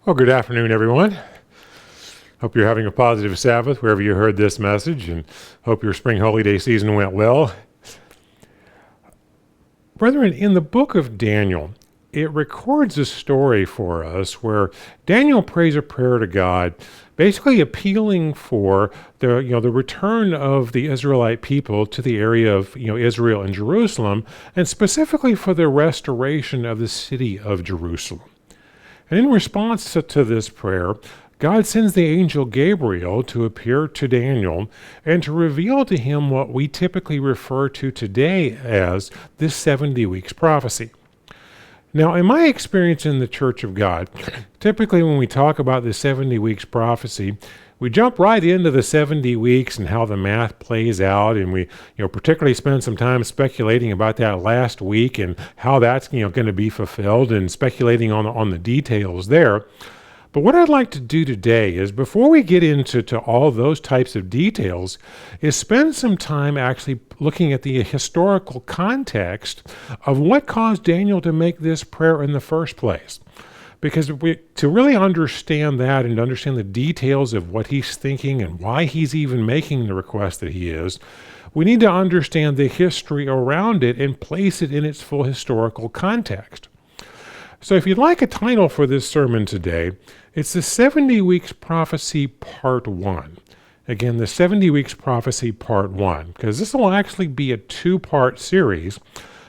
Well, good afternoon, everyone. Hope you're having a positive Sabbath wherever you heard this message, and hope your spring holiday season went well. Brethren, in the book of Daniel, it records a story for us where Daniel prays a prayer to God, basically appealing for the return of the Israelite people to the area of Israel and Jerusalem, and specifically for the restoration of the city of Jerusalem. And in response to this prayer, God sends the angel Gabriel to appear to Daniel and to reveal to him what we typically refer to today as this 70 weeks prophecy. Now, in my experience in the Church of God, typically when we talk about the 70 weeks prophecy, we jump right into the 70 weeks and how the math plays out, and we particularly spend some time speculating about that last week and how that's going to be fulfilled and speculating on the details there. But what I'd like to do today is, before we get into all those types of details, is spend some time actually looking at the historical context of what caused Daniel to make this prayer in the first place. Because to really understand that and understand the details of what he's thinking and why he's even making the request that he is, we need to understand the history around it and place it in its full historical context. So if you'd like a title for this sermon today, it's the 70 Weeks Prophecy Part 1. Again, the 70 Weeks Prophecy Part 1, because this will actually be a two-part series,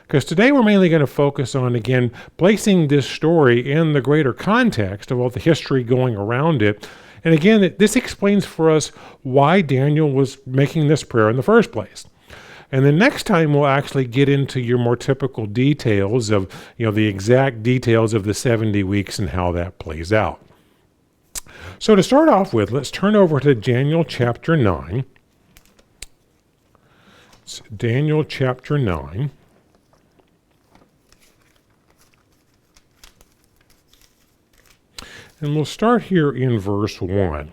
because today we're mainly going to focus on, again, placing this story in the greater context of all the history going around it. And again, this explains for us why Daniel was making this prayer in the first place. And then next time we'll actually get into your more typical details of, the exact details of the 70 weeks and how that plays out. So to start off with, let's turn over to Daniel chapter 9. It's Daniel chapter 9. And we'll start here in verse 1.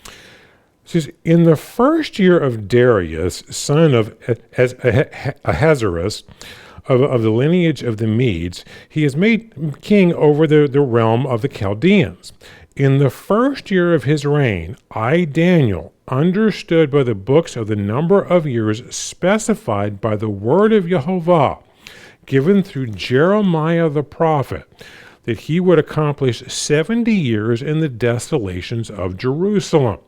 It says, "In the first year of Darius, son of Ahasuerus, of the lineage of the Medes, he is made king over the realm of the Chaldeans. In the first year of his reign, I, Daniel, understood by the books of the number of years specified by the word of Jehovah, given through Jeremiah the prophet, that he would accomplish 70 years in the desolations of Jerusalem."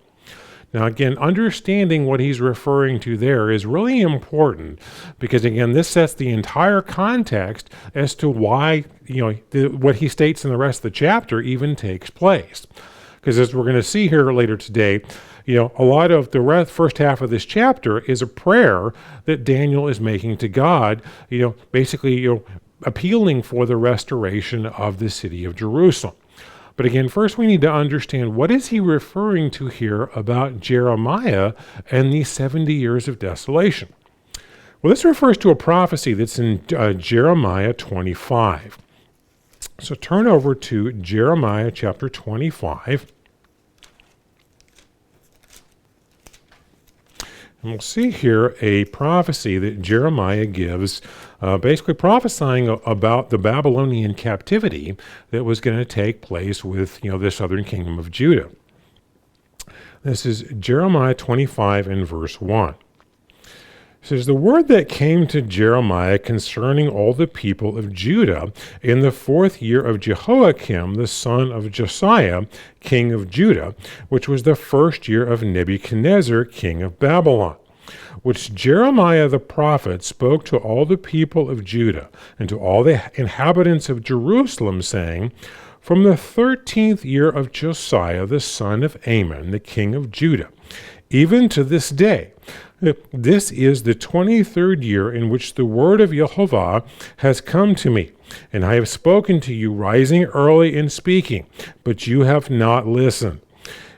Now, again, understanding what he's referring to there is really important because, again, this sets the entire context as to why, what he states in the rest of the chapter even takes place. Because as we're going to see here later today, a lot of the first half of this chapter is a prayer that Daniel is making to God, basically, appealing for the restoration of the city of Jerusalem. But again, first we need to understand, what is he referring to here about Jeremiah and these 70 years of desolation? Well, this refers to a prophecy that's in Jeremiah 25. So turn over to Jeremiah chapter 25. And we'll see here a prophecy that Jeremiah gives, basically prophesying about the Babylonian captivity that was going to take place with, the southern kingdom of Judah. This is Jeremiah 25 and verse 1. It says, "The word that came to Jeremiah concerning all the people of Judah in the 4th year of Jehoiakim, the son of Josiah, king of Judah, which was the 1st year of Nebuchadnezzar, king of Babylon, which Jeremiah the prophet spoke to all the people of Judah and to all the inhabitants of Jerusalem, saying, From the 13th year of Josiah, the son of Amon, the king of Judah, even to this day, this is the 23rd year in which the word of Jehovah has come to me, and I have spoken to you rising early and speaking, but you have not listened.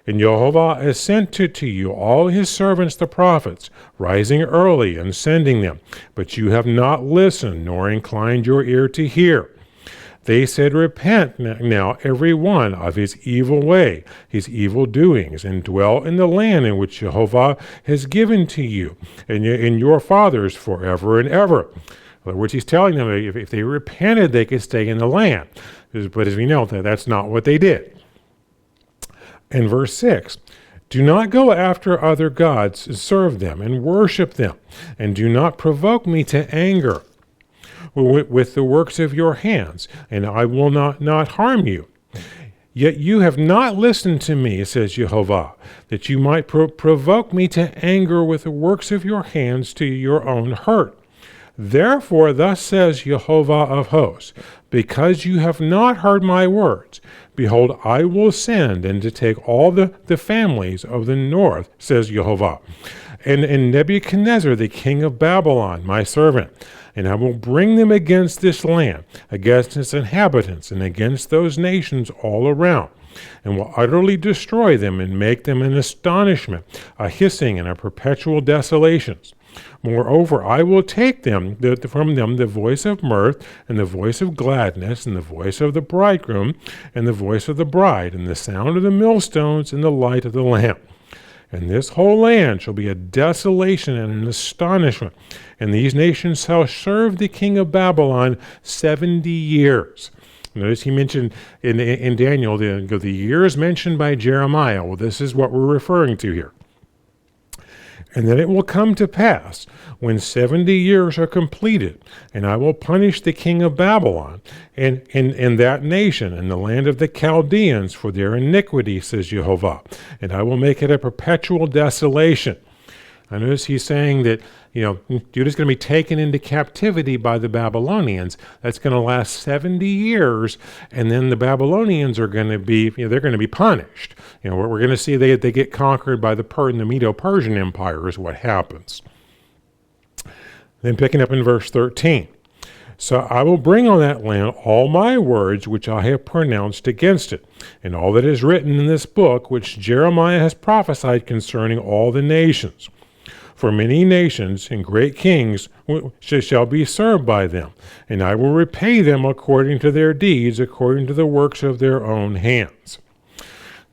And Jehovah has sent to you all his servants the prophets, rising early and sending them, but you have not listened, nor inclined your ear to hear. They said, Repent now every one of his evil way, his evil doings, and dwell in the land in which Jehovah has given to you and your fathers forever and ever. In other words, he's telling them if they repented, they could stay in the land. But as we know, that's not what they did. In verse 6, do not go after other gods, serve them, and worship them, and do not provoke me to anger with the works of your hands, and I will not harm you. Yet you have not listened to me, says Jehovah, that you might provoke me to anger with the works of your hands to your own hurt. Therefore, thus says Jehovah of hosts, because you have not heard my words, behold, I will send and to take all the families of the north, says Jehovah, and Nebuchadnezzar, the king of Babylon, my servant, and I will bring them against this land, against its inhabitants, and against those nations all around, and will utterly destroy them and make them an astonishment, a hissing, and a perpetual desolations. Moreover, I will take them from them the voice of mirth, and the voice of gladness, and the voice of the bridegroom, and the voice of the bride, and the sound of the millstones, and the light of the lamp. And this whole land shall be a desolation and an astonishment, and these nations shall serve the king of Babylon 70 years. Notice he mentioned in Daniel the years mentioned by Jeremiah. Well, this is what we're referring to here. And then it will come to pass, when 70 years are completed, and I will punish the king of Babylon, and that nation, and the land of the Chaldeans, for their iniquity, says Jehovah, and I will make it a perpetual desolation. I notice he's saying that, Judah's going to be taken into captivity by the Babylonians. That's going to last 70 years, and then the Babylonians are going to be, they're going to be punished. We're going to see they get conquered by the Medo-Persian Empire is what happens. Then picking up in verse 13. So I will bring on that land all my words which I have pronounced against it, and all that is written in this book which Jeremiah has prophesied concerning all the nations. For many nations and great kings shall be served by them, and I will repay them according to their deeds, according to the works of their own hands.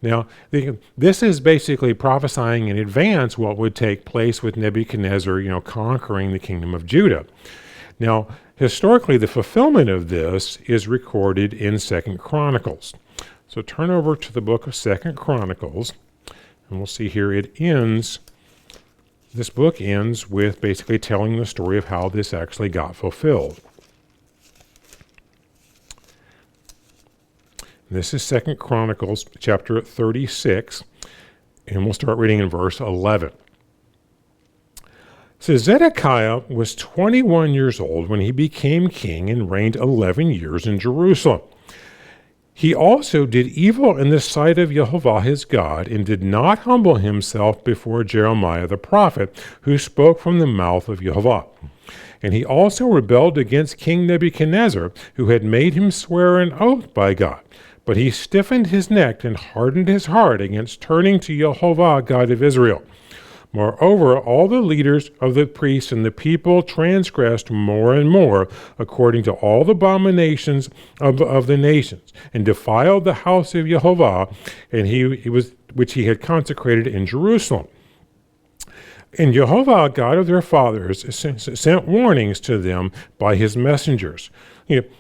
Now, this is basically prophesying in advance what would take place with Nebuchadnezzar, conquering the kingdom of Judah. Now, historically, the fulfillment of this is recorded in 2 Chronicles. So turn over to the book of 2 Chronicles, and we'll see here this book ends with basically telling the story of how this actually got fulfilled. This is 2 Chronicles chapter 36, and we'll start reading in verse 11. It says, Zedekiah was 21 years old when he became king and reigned 11 years in Jerusalem. He also did evil in the sight of Jehovah his God, and did not humble himself before Jeremiah the prophet, who spoke from the mouth of Jehovah. And he also rebelled against King Nebuchadnezzar, who had made him swear an oath by God. But he stiffened his neck and hardened his heart against turning to Jehovah, God of Israel. Moreover, all the leaders of the priests and the people transgressed more and more, according to all the abominations of the nations, and defiled the house of Jehovah, which he had consecrated in Jerusalem. And Jehovah, God of their fathers, sent warnings to them by his messengers,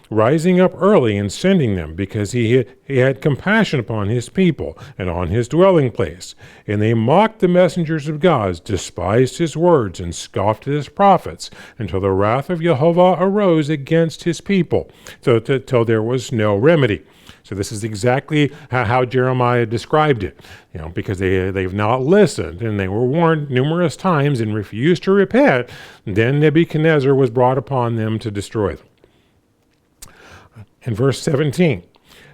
rising up early and sending them, because he had compassion upon his people and on his dwelling place. And they mocked the messengers of God, despised his words, and scoffed at his prophets, until the wrath of Jehovah arose against his people, till there was no remedy. So this is exactly how Jeremiah described it, because they've not listened, and they were warned numerous times and refused to repent. Then Nebuchadnezzar was brought upon them to destroy them. In verse 17,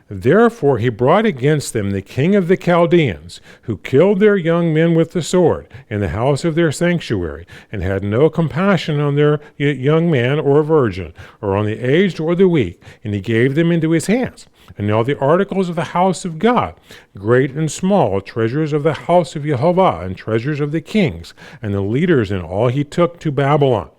Therefore he brought against them the king of the Chaldeans, who killed their young men with the sword in the house of their sanctuary, and had no compassion on their young man or virgin, or on the aged or the weak, and he gave them into his hands. And all the articles of the house of God, great and small, treasures of the house of Jehovah, and treasures of the kings, and the leaders, and all he took to Babylon.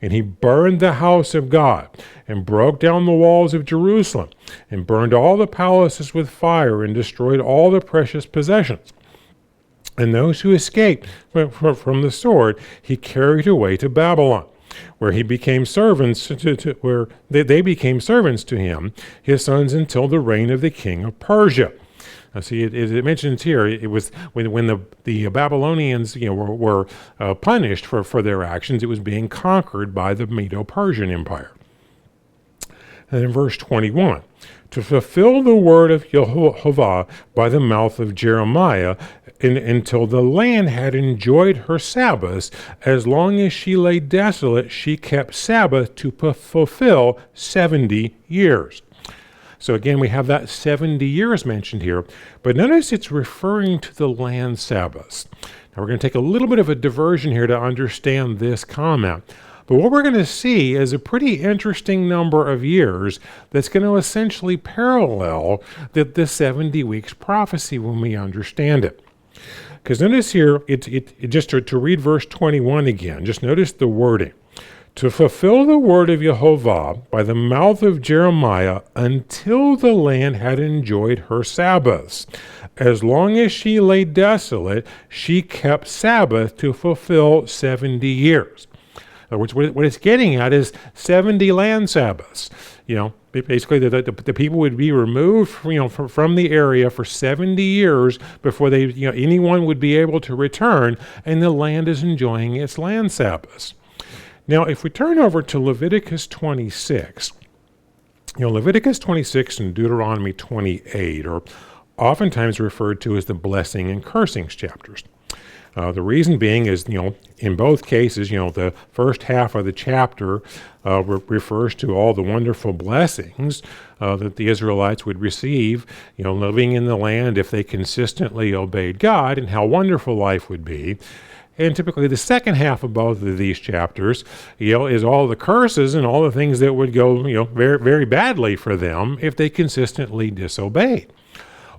And he burned the house of God, and broke down the walls of Jerusalem, and burned all the palaces with fire, and destroyed all the precious possessions. And those who escaped from the sword he carried away to Babylon. where he became servants where they became servants to him, his sons, until the reign of the king of Persia. Now, see, it mentions here it was when the Babylonians were punished for their actions. It was being conquered by the Medo-Persian Empire. And in verse 21, to fulfill the word of Jehovah by the mouth of Jeremiah, until the land had enjoyed her Sabbaths, as long as she lay desolate, she kept Sabbath to fulfill 70 years. So again, we have that 70 years mentioned here, but notice it's referring to the land Sabbaths. Now we're going to take a little bit of a diversion here to understand this comment. But what we're going to see is a pretty interesting number of years that's going to essentially parallel the 70 weeks prophecy when we understand it. Because notice here, just to read verse 21 again, just notice the wording. To fulfill the word of Jehovah by the mouth of Jeremiah until the land had enjoyed her Sabbaths. As long as she lay desolate, she kept Sabbath to fulfill 70 years. In other words, what it's getting at is 70 land Sabbaths. Basically the people would be removed from the area for 70 years before anyone would be able to return, and the land is enjoying its land Sabbaths. Now, if we turn over to Leviticus 26, Leviticus 26 and Deuteronomy 28 are oftentimes referred to as the blessing and cursings chapters. The reason being is, in both cases, the first half of the chapter refers to all the wonderful blessings that the Israelites would receive, living in the land if they consistently obeyed God, and how wonderful life would be. And typically the second half of both of these chapters, is all the curses and all the things that would go, very, very badly for them if they consistently disobeyed.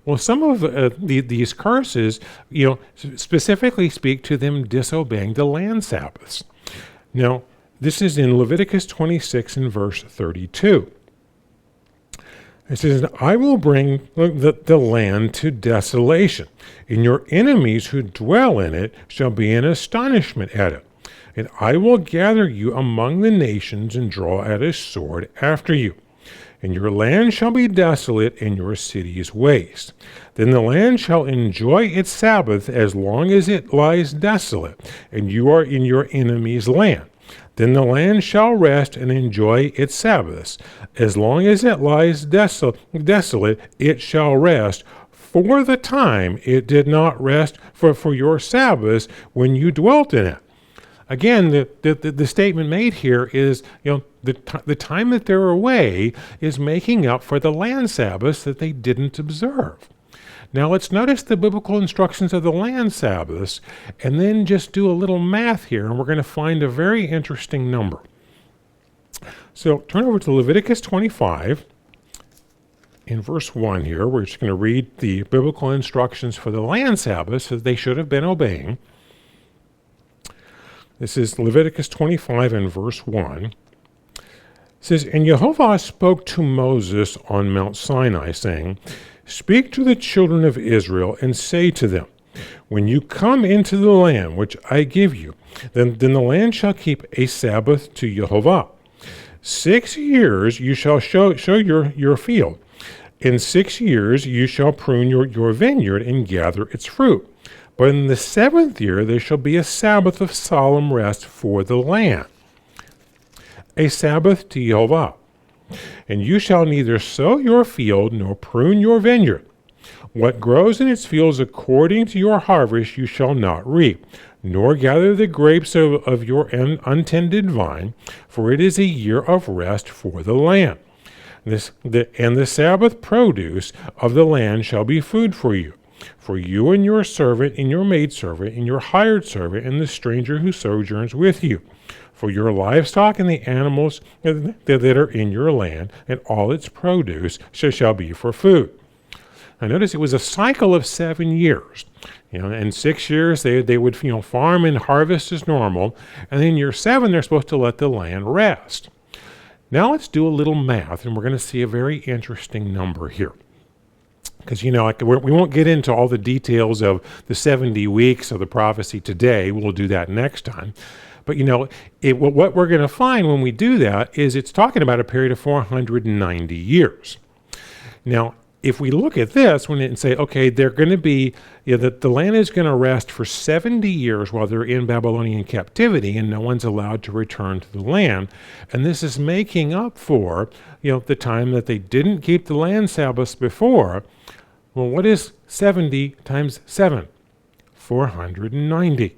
Well, some of these curses, specifically speak to them disobeying the land Sabbaths. Now, this is in Leviticus 26 and verse 32. It says, I will bring the land to desolation, and your enemies who dwell in it shall be in astonishment at it. And I will gather you among the nations and draw out a sword after you. And your land shall be desolate, and your cities waste. Then the land shall enjoy its Sabbath as long as it lies desolate, and you are in your enemy's land. Then the land shall rest and enjoy its Sabbaths. As long as it lies desolate, it shall rest, for the time it did not rest for your Sabbaths when you dwelt in it. Again, the statement made here is, the time that they're away is making up for the land Sabbaths that they didn't observe. Now let's notice the biblical instructions of the land Sabbaths, and then just do a little math here, and we're going to find a very interesting number. So turn over to Leviticus 25. In verse 1 here, we're just going to read the biblical instructions for the land Sabbaths that they should have been obeying. This is Leviticus 25 and verse 1. It says, And Jehovah spoke to Moses on Mount Sinai, saying, Speak to the children of Israel and say to them, When you come into the land which I give you, then the land shall keep a Sabbath to Jehovah. 6 years you shall show your field. In 6 years you shall prune your vineyard and gather its fruit. But in the 7th year there shall be a Sabbath of solemn rest for the land, a Sabbath to Jehovah. And you shall neither sow your field nor prune your vineyard. What grows in its fields according to your harvest you shall not reap, nor gather the grapes of your untended vine, for it is a year of rest for the land. And the Sabbath produce of the land shall be food for you and your servant and your maidservant and your hired servant and the stranger who sojourns with you, for your livestock and the animals that are in your land, and all its produce shall be for food. Now notice it was a cycle of 7 years. In 6 years they would farm and harvest as normal, and in year 7 they're supposed to let the land rest. Now let's do a little math, and we're going to see a very interesting number here. Because, we won't get into all the details of the 70 weeks of the prophecy today. We'll do that next time. But what we're going to find when we do that is it's talking about a period of 490 years. Now, if we look at this and say, okay, they're going to be, that the land is going to rest for 70 years while they're in Babylonian captivity, and no one's allowed to return to the land. And this is making up for, the time that they didn't keep the land Sabbaths before. Well, what is 70 times 7? 490.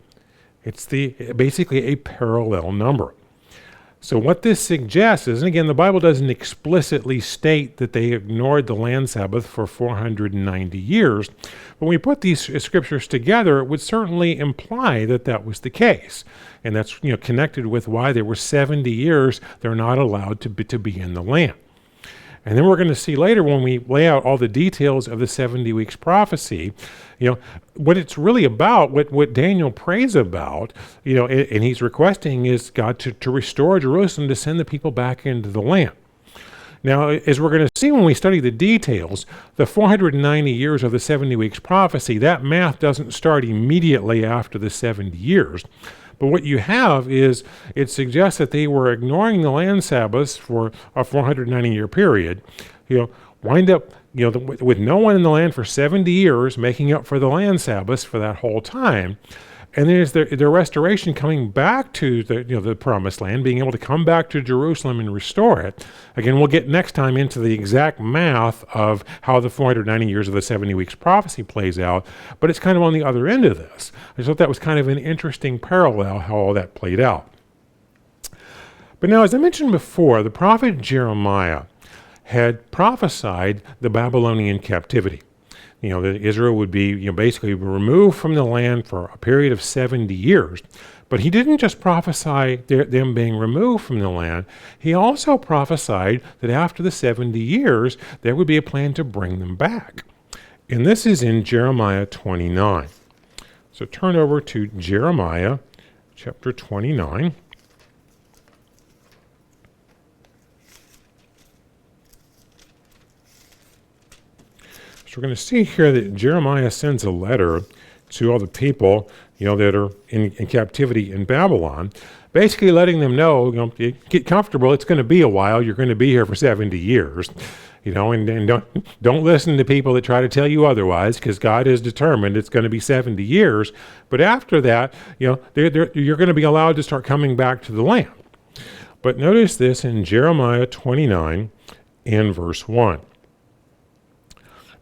It's basically a parallel number. So what this suggests is, and again, the Bible doesn't explicitly state that they ignored the land Sabbath for 490 years, but when we put these scriptures together, it would certainly imply that that was the case. And that's connected with why there were 70 years they're not allowed to be in the land. And then we're going to see later when we lay out all the details of the 70 weeks prophecy, what it's really about, what Daniel prays about, and he's requesting is God to restore Jerusalem, to send the people back into the land. Now, as we're going to see when we study the details, the 490 years of the 70 weeks prophecy, that math doesn't start immediately after the 70 years. But what you have is it suggests that they were ignoring the land Sabbaths for a 490-year period, wind up with no one in the land for 70 years, making up for the land Sabbaths for that whole time. And there's their restoration coming back to the promised land, being able to come back to Jerusalem and restore it. Again, we'll get next time into the exact math of how the 490 years of the 70 weeks prophecy plays out, but it's kind of on the other end of this. I thought that was kind of an interesting parallel, how all that played out. But now, as I mentioned before, the prophet Jeremiah had prophesied the Babylonian captivity. That Israel would be basically removed from the land for a period of 70 years. But he didn't just prophesy them being removed from the land. He also prophesied that after the 70 years, there would be a plan to bring them back. And this is in Jeremiah 29. So turn over to Jeremiah chapter 29. So we're going to see here that Jeremiah sends a letter to all the people, that are in captivity in Babylon, basically letting them know, get comfortable. It's going to be a while. You're going to be here for 70 years, and don't listen to people that try to tell you otherwise, because God is determined it's going to be 70 years. But after that, you're going to be allowed to start coming back to the land. But notice this in Jeremiah 29 and verse 1.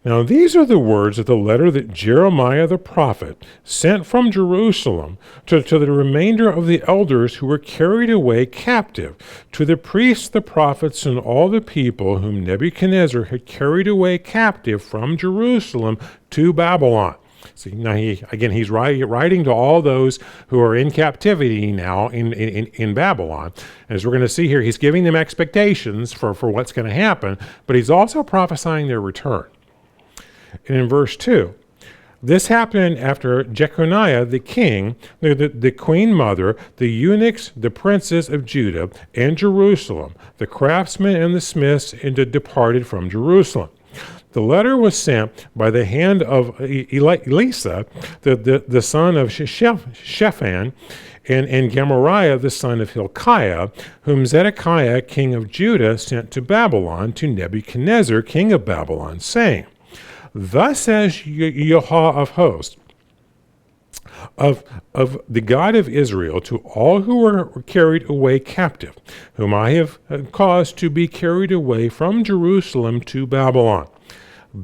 Now these are the words of the letter that Jeremiah the prophet sent from Jerusalem to the remainder of the elders who were carried away captive, to the priests, the prophets, and all the people whom Nebuchadnezzar had carried away captive from Jerusalem to Babylon. See, now he's writing to all those who are in captivity now in Babylon. As we're going to see here, he's giving them expectations for what's going to happen, but he's also prophesying their return. And in verse 2, this happened after Jeconiah the king, the queen mother, the eunuchs, the princes of Judah and Jerusalem, the craftsmen and the smiths, departed from Jerusalem. The letter was sent by the hand of Elisha, the son of Shaphan, and Gemariah, the son of Hilkiah, whom Zedekiah, king of Judah, sent to Babylon, to Nebuchadnezzar, king of Babylon, saying, Thus says Yahweh of hosts, of the God of Israel, to all who were carried away captive, whom I have caused to be carried away from Jerusalem to Babylon.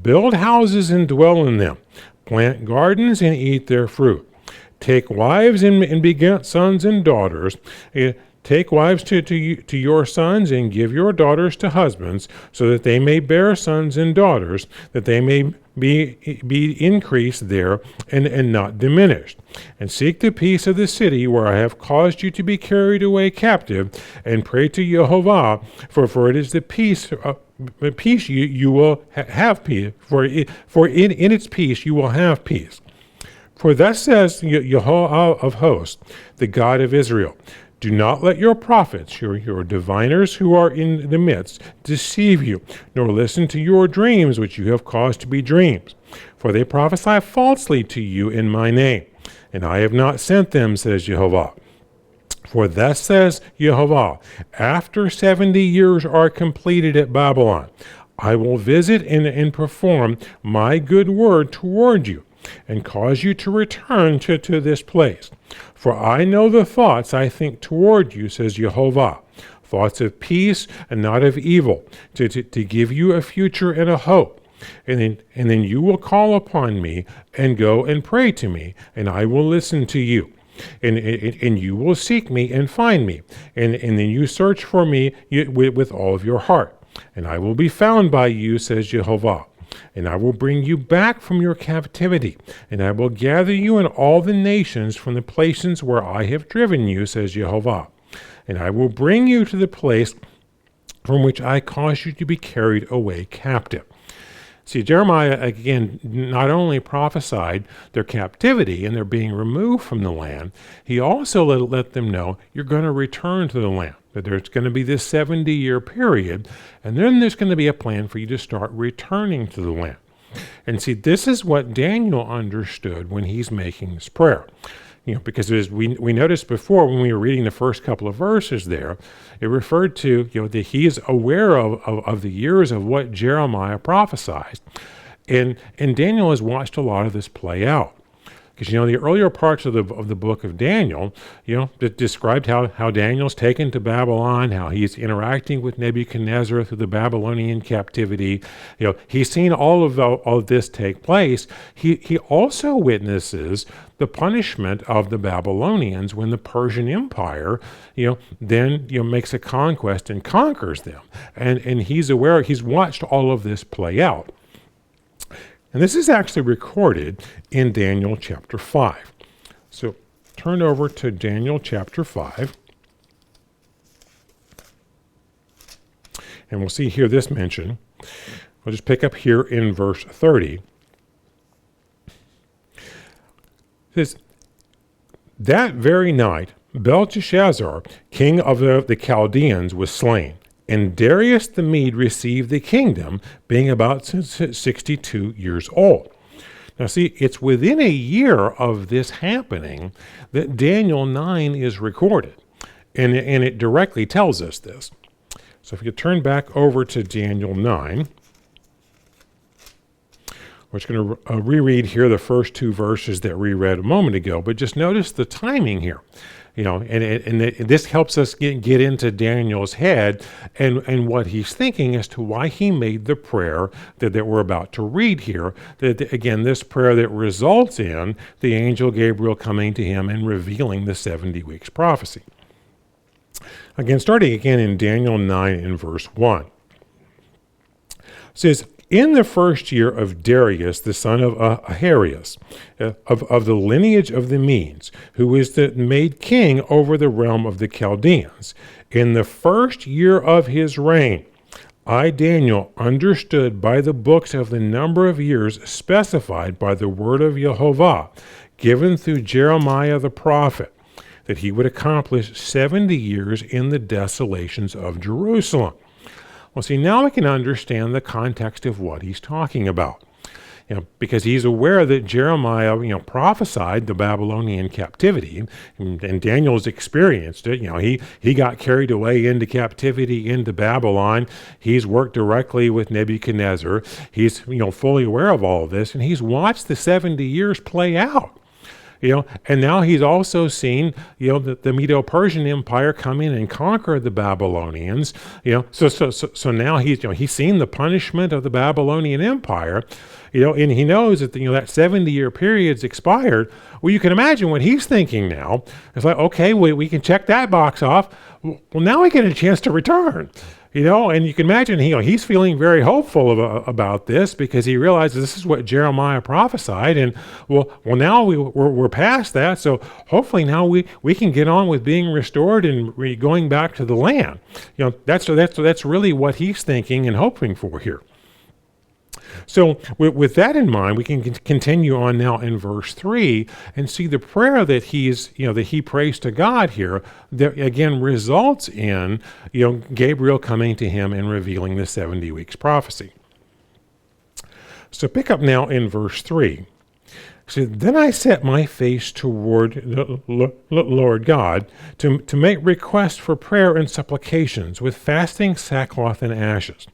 Build houses and dwell in them. Plant gardens and eat their fruit. Take wives and beget sons and daughters. Take wives to your sons and give your daughters to husbands, so that they may bear sons and daughters, that they may be increased there and not diminished. And seek the peace of the city where I have caused you to be carried away captive, and pray to Jehovah, for it is the peace you will have peace. For in its peace you will have peace. For thus says Yahweh of hosts, the God of Israel, do not let your prophets, your diviners who are in the midst, deceive you, nor listen to your dreams which you have caused to be dreams. For they prophesy falsely to you in my name, and I have not sent them, says Jehovah. For thus says Jehovah, after 70 years are completed at Babylon, I will visit and perform my good word toward you, and cause you to return to this place. For I know the thoughts I think toward you, says Jehovah, thoughts of peace and not of evil, to give you a future and a hope. And then you will call upon me and go and pray to me, and I will listen to you. And you will seek me and find me, and then you search for me with all of your heart. And I will be found by you, says Jehovah. And I will bring you back from your captivity, and I will gather you and all the nations from the places where I have driven you, says Jehovah. And I will bring you to the place from which I caused you to be carried away captive. See, Jeremiah, again, not only prophesied their captivity and their being removed from the land, he also let them know you're going to return to the land, that there's going to be this 70-year period, and then there's going to be a plan for you to start returning to the land. And see, this is what Daniel understood when he's making this prayer. Because as we noticed before when we were reading the first couple of verses there, it referred to, that he is aware of the years of what Jeremiah prophesied. And Daniel has watched a lot of this play out. Because, the earlier parts of the book of Daniel, that described how Daniel's taken to Babylon, how he's interacting with Nebuchadnezzar through the Babylonian captivity. He's seen all of this take place. He also witnesses the punishment of the Babylonians when the Persian Empire, then makes a conquest and conquers them. And he's aware, he's watched all of this play out. And this is actually recorded in Daniel chapter 5. So turn over to Daniel chapter 5. And we'll see here this mention. We'll just pick up here in verse 30. It says, that very night, Belteshazzar, king of the Chaldeans, was slain. And Darius the Mede received the kingdom, being about 62 years old. Now see, it's within a year of this happening that Daniel 9 is recorded. And it directly tells us this. So if you turn back over to Daniel 9, we're just going to reread here the first two verses that we read a moment ago, but just notice the timing here. And this helps us get into Daniel's head and what he's thinking as to why he made the prayer that we're about to read here. That, again, this prayer that results in the angel Gabriel coming to him and revealing the 70 weeks prophecy. Again, starting again in Daniel 9 in verse 1. It says, in the first year of Darius, the son of Ahasuerus, of the lineage of the Medes, who is made king over the realm of the Chaldeans, in the first year of his reign, I, Daniel, understood by the books of the number of years specified by the word of Jehovah, given through Jeremiah the prophet, that he would accomplish 70 years in the desolations of Jerusalem. Well, see, now we can understand the context of what he's talking about. Because he's aware that Jeremiah, prophesied the Babylonian captivity, and Daniel's experienced it. He got carried away into captivity into Babylon. He's worked directly with Nebuchadnezzar. He's, fully aware of all of this, and he's watched the 70 years play out. And now he's also seen, the Medo-Persian Empire come in and conquer the Babylonians. So now he's seen the punishment of the Babylonian Empire, and he knows that, that 70-year period's expired. Well, you can imagine what he's thinking now. It's like, okay, we can check that box off. Well, now we get a chance to return. And you can imagine he's feeling very hopeful about this because he realizes this is what Jeremiah prophesied, and well now we're past that, so hopefully now we can get on with being restored and going back to the land. That's really what he's thinking and hoping for here. So with that in mind, we can continue on now in verse 3 and see the prayer that he prays to God here that again results in, Gabriel coming to him and revealing the 70 weeks prophecy. So pick up now in verse 3. So then I set my face toward the Lord God to make request for prayer and supplications with fasting, sackcloth, and ashes.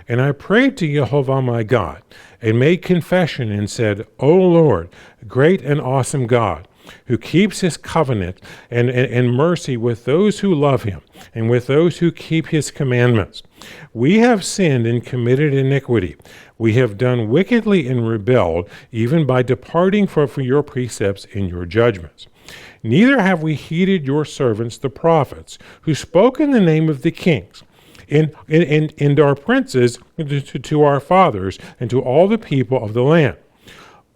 And I prayed to Jehovah my God, and made confession and said, O Lord, great and awesome God, who keeps his covenant and mercy with those who love him, and with those who keep his commandments. We have sinned and committed iniquity. We have done wickedly and rebelled, even by departing from your precepts and your judgments. Neither have we heeded your servants the prophets, who spoke in the name of the kings, and our princes to our fathers, and to all the people of the land.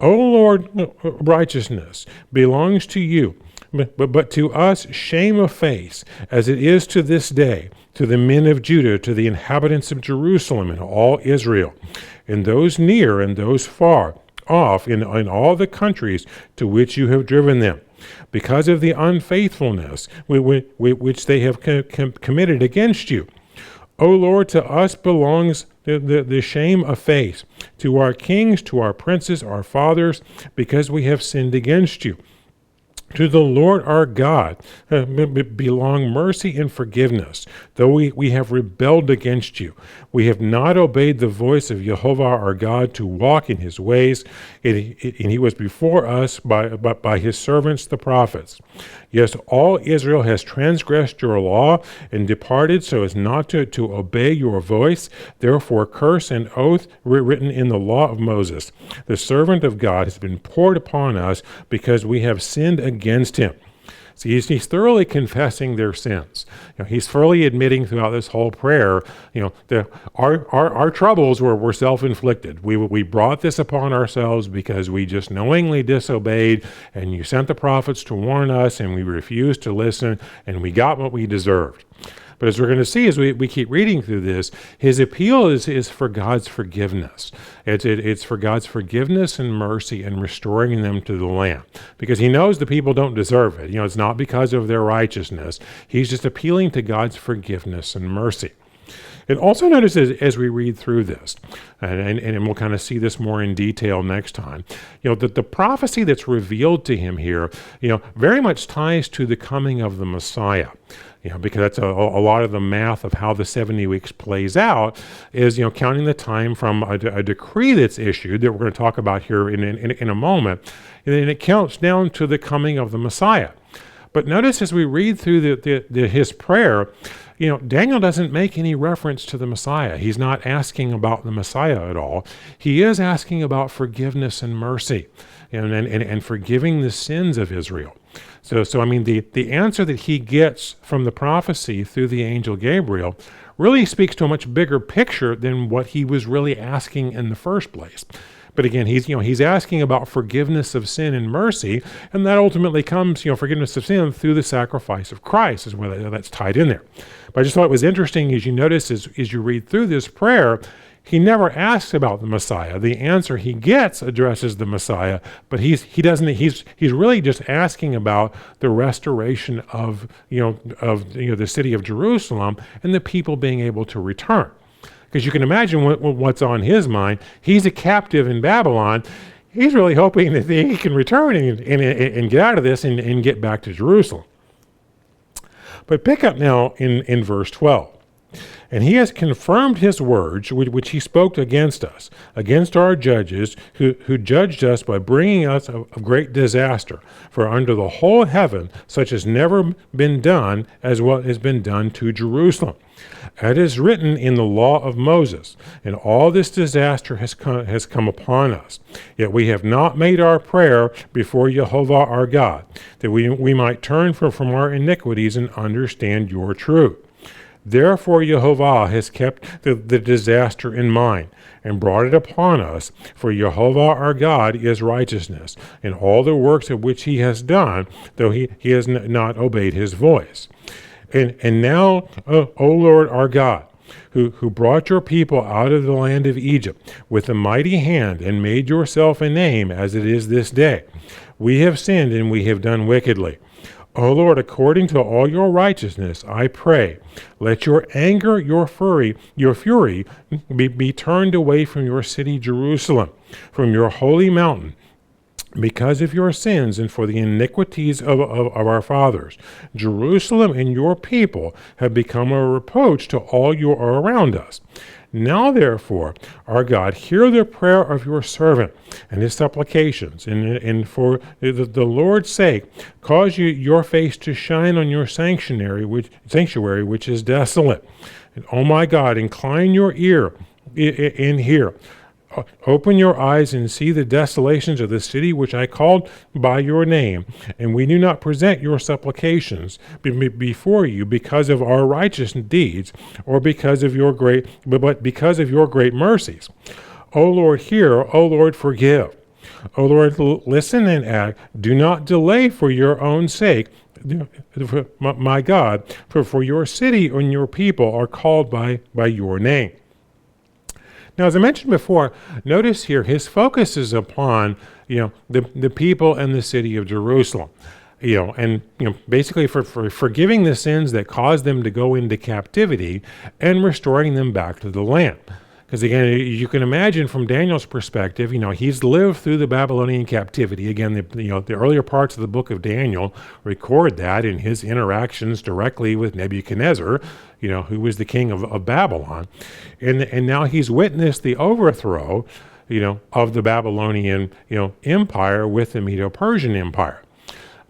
O Lord, righteousness belongs to you, but to us shame of face, as it is to this day, to the men of Judah, to the inhabitants of Jerusalem, and all Israel, and those near and those far off in all the countries to which you have driven them, because of the unfaithfulness which they have committed against you. O Lord, to us belongs the shame of face, to our kings, to our princes, our fathers, because we have sinned against you. To the Lord our God belong mercy and forgiveness, though we have rebelled against you. We have not obeyed the voice of Jehovah our God to walk in his ways, and he was before us by his servants the prophets. Yes, all Israel has transgressed your law and departed so as not to obey your voice. Therefore, curse and oath written in the law of Moses, the servant of God, has been poured upon us because we have sinned against him. See, he's thoroughly confessing their sins. He's thoroughly admitting throughout this whole prayer, that our troubles were self-inflicted. We brought this upon ourselves because we just knowingly disobeyed, and you sent the prophets to warn us, and we refused to listen, and we got what we deserved. But as we're going to see as we keep reading through this, his appeal is for God's forgiveness. It's for God's forgiveness and mercy and restoring them to the land. Because he knows the people don't deserve it. It's not because of their righteousness. He's just appealing to God's forgiveness and mercy. And also notice as we read through this, and we'll kind of see this more in detail next time, that the prophecy that's revealed to him here, very much ties to the coming of the Messiah. Because that's a lot of the math of how the 70 weeks plays out is, counting the time from a decree that's issued that we're going to talk about here in a moment, and then it counts down to the coming of the Messiah. But notice as we read through his prayer, Daniel doesn't make any reference to the Messiah. He's not asking about the Messiah at all. He is asking about forgiveness and mercy and forgiving the sins of Israel. So the answer that he gets from the prophecy through the angel Gabriel really speaks to a much bigger picture than what he was really asking in the first place. But again, he's asking about forgiveness of sin and mercy, and that ultimately comes, forgiveness of sin through the sacrifice of Christ is where that's tied in there. But I just thought it was interesting as you notice as you read through this prayer, he never asks about the Messiah. The answer he gets addresses the Messiah, but he's really just asking about the restoration of the city of Jerusalem and the people being able to return. Because you can imagine what's on his mind. He's a captive in Babylon. He's really hoping that he can return and get out of this and get back to Jerusalem. But pick up now in verse 12. And he has confirmed his words, which he spoke against us, against our judges, who judged us by bringing us a great disaster. For under the whole heaven such has never been done as what has been done to Jerusalem. It is written in the law of Moses, and all this disaster has come upon us. Yet we have not made our prayer before Jehovah our God, that we might turn from our iniquities and understand your truth. Therefore Jehovah has kept the disaster in mind and brought it upon us, for Jehovah our God is righteousness, in all the works of which he has done, though he has not obeyed his voice. And now, O Lord our God, who brought your people out of the land of Egypt with a mighty hand and made yourself a name as it is this day, we have sinned and we have done wickedly. O Lord, according to all your righteousness, I pray, let your anger, your fury be turned away from your city Jerusalem, from your holy mountain, because of your sins and for the iniquities of our fathers. Jerusalem and your people have become a reproach to all you are around us. Now, therefore, our God, hear the prayer of your servant and his supplications, and for the Lord's sake, cause your face to shine on your sanctuary, which is desolate. And, oh my God, incline your ear and hear. Open your eyes and see the desolations of the city which I called by your name, and we do not present your supplications before you because of our righteous deeds, or because of your great, but because of your great mercies. O Lord, hear. O Lord, forgive. O Lord, listen and act. Do not delay for your own sake, my God, for your city and your people are called by your name. Now, as I mentioned before, notice here his focus is upon, the people and the city of Jerusalem, and basically for forgiving the sins that caused them to go into captivity and restoring them back to the land. Because again, you can imagine from Daniel's perspective, he's lived through the Babylonian captivity. Again, the earlier parts of the book of Daniel record that in his interactions directly with Nebuchadnezzar, who was the king of Babylon. And now he's witnessed the overthrow, of the Babylonian, empire with the Medo-Persian Empire.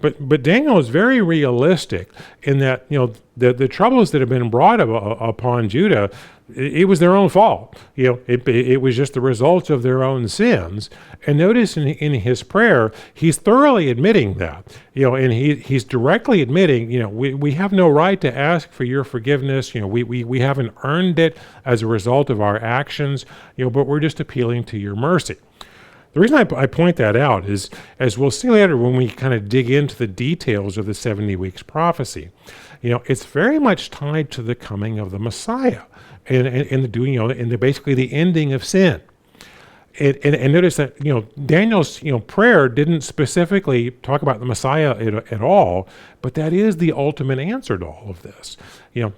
But Daniel is very realistic in that, the troubles that have been brought upon Judah, it was their own fault. It was just the result of their own sins. And notice in his prayer, he's thoroughly admitting that, and he's directly admitting, we have no right to ask for your forgiveness. We haven't earned it as a result of our actions, but we're just appealing to your mercy. The reason I point that out is, as we'll see later when we kind of dig into the details of the 70 weeks prophecy, it's very much tied to the coming of the Messiah and basically the ending of sin. And notice that, Daniel's, prayer didn't specifically talk about the Messiah at all, but that is the ultimate answer to all of this.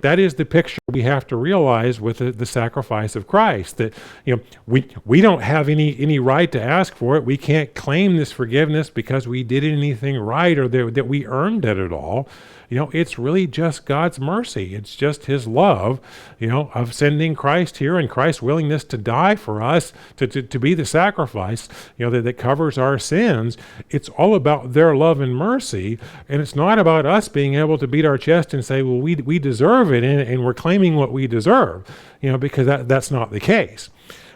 That is the picture we have to realize with the sacrifice of Christ, that, we don't have any right to ask for it. We can't claim this forgiveness because we did anything right or that we earned it at all. It's really just God's mercy. It's just his love, of sending Christ here and Christ's willingness to die for us, to be the sacrifice, that covers our sins. It's all about their love and mercy. And it's not about us being able to beat our chest and say, well, we deserve it and we're claiming what we deserve, because that's not the case.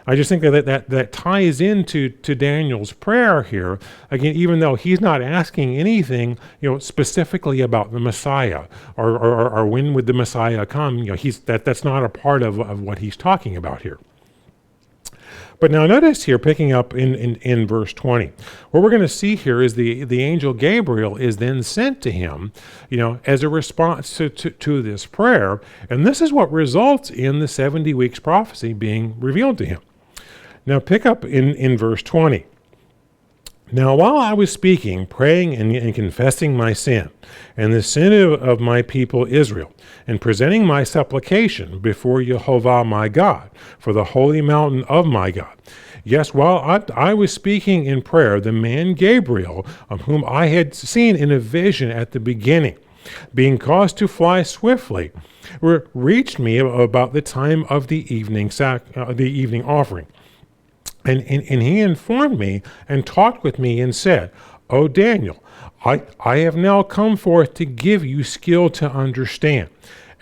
I just think that ties into Daniel's prayer here. Again, even though he's not asking anything, specifically about the Messiah or when would the Messiah come, that's not a part of what he's talking about here. But now notice here, picking up in verse 20, what we're going to see here is the angel Gabriel is then sent to him, as a response to this prayer. And this is what results in the 70 weeks prophecy being revealed to him. Now pick up in verse 20. Now while I was speaking, praying and confessing my sin and the sin of my people Israel, and presenting my supplication before Jehovah my God, for the holy mountain of my God. Yes, while I was speaking in prayer, the man Gabriel, of whom I had seen in a vision at the beginning, being caused to fly swiftly, reached me about the time of the evening offering. And he informed me and talked with me and said, O Daniel, I have now come forth to give you skill to understand.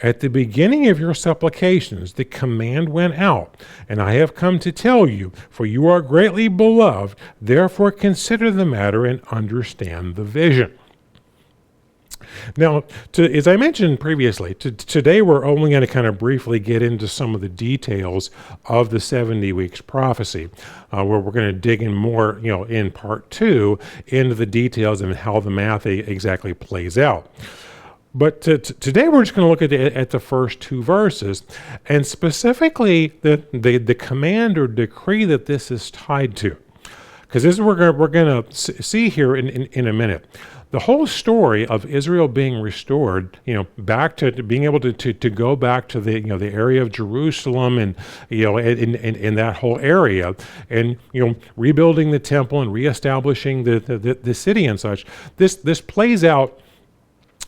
At the beginning of your supplications, the command went out, and I have come to tell you, for you are greatly beloved, therefore consider the matter and understand the vision. Now, as I mentioned previously, today we're only going to kind of briefly get into some of the details of the 70 weeks prophecy, where we're going to dig in more, in part 2, into the details and how the math exactly plays out. But today we're just going to look at the first 2 verses, and specifically the command or decree that this is tied to. Because this is what we're going to see here in a minute. The whole story of Israel being restored, back to being able to go back to the area of Jerusalem and, in that whole area, and, rebuilding the temple and reestablishing the city and such, this plays out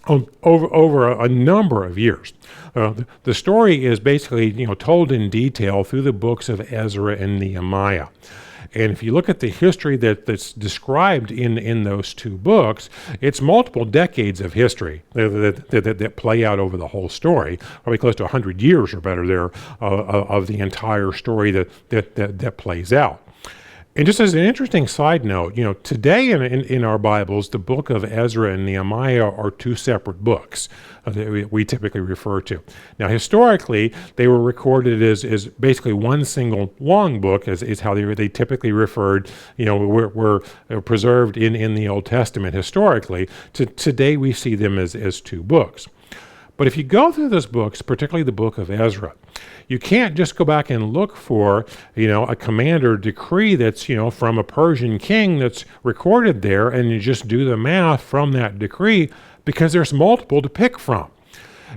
over a number of years. The story is basically, told in detail through the books of Ezra and Nehemiah. And if you look at the history that's described in those two books, it's multiple decades of history that play out over the whole story, probably close to 100 years or better there of the entire story that plays out. And just as an interesting side note, today in our Bibles, the book of Ezra and Nehemiah are two separate books that we typically refer to. Now, historically, they were recorded as basically one single long book, is how they typically referred, were preserved in the Old Testament historically. Today, we see them as two books. But if you go through those books, particularly the book of Ezra, you can't just go back and look for, a command or decree that's, from a Persian king that's recorded there, and you just do the math from that decree, because there's multiple to pick from.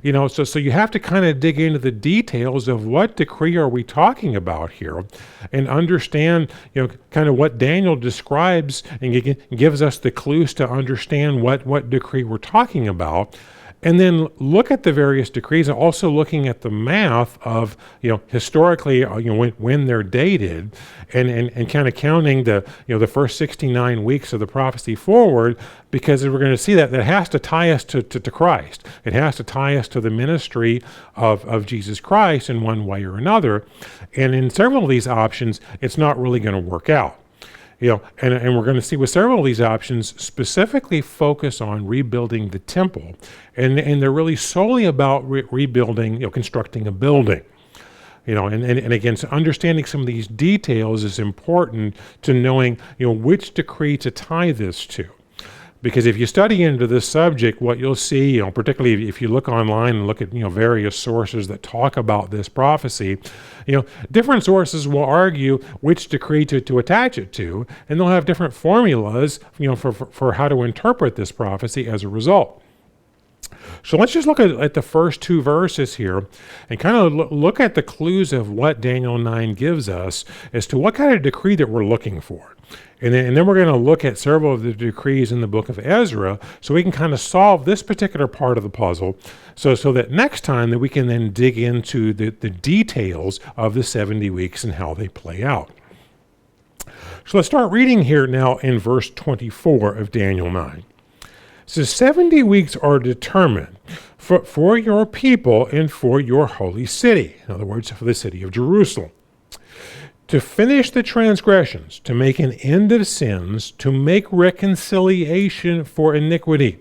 So you have to kind of dig into the details of what decree are we talking about here, and understand, kind of what Daniel describes and gives us the clues to understand what decree we're talking about. And then look at the various decrees, and also looking at the math of, historically, when they're dated, and kind of counting the first 69 weeks of the prophecy forward, because we're going to see that has to tie us to Christ. It has to tie us to the ministry of Jesus Christ in one way or another. And in several of these options, it's not really going to work out. And we're going to see with several of these options specifically focus on rebuilding the temple, and they're really solely about rebuilding, constructing a building. And again, so understanding some of these details is important to knowing, which decree to tie this to. Because if you study into this subject, what you'll see, particularly if you look online and look at, various sources that talk about this prophecy, different sources will argue which decree to attach it to, and they'll have different formulas, for how to interpret this prophecy as a result. So let's just look at the first two verses here and kind of look at the clues of what Daniel 9 gives us as to what kind of decree that we're looking for. And then we're going to look at several of the decrees in the book of Ezra, so we can kind of solve this particular part of the puzzle, so that next time that we can then dig into the details of the 70 weeks and how they play out. So let's start reading here now in verse 24 of Daniel 9. It says, 70 weeks are determined for your people and for your holy city. In other words, for the city of Jerusalem. To finish the transgressions, to make an end of sins, to make reconciliation for iniquity,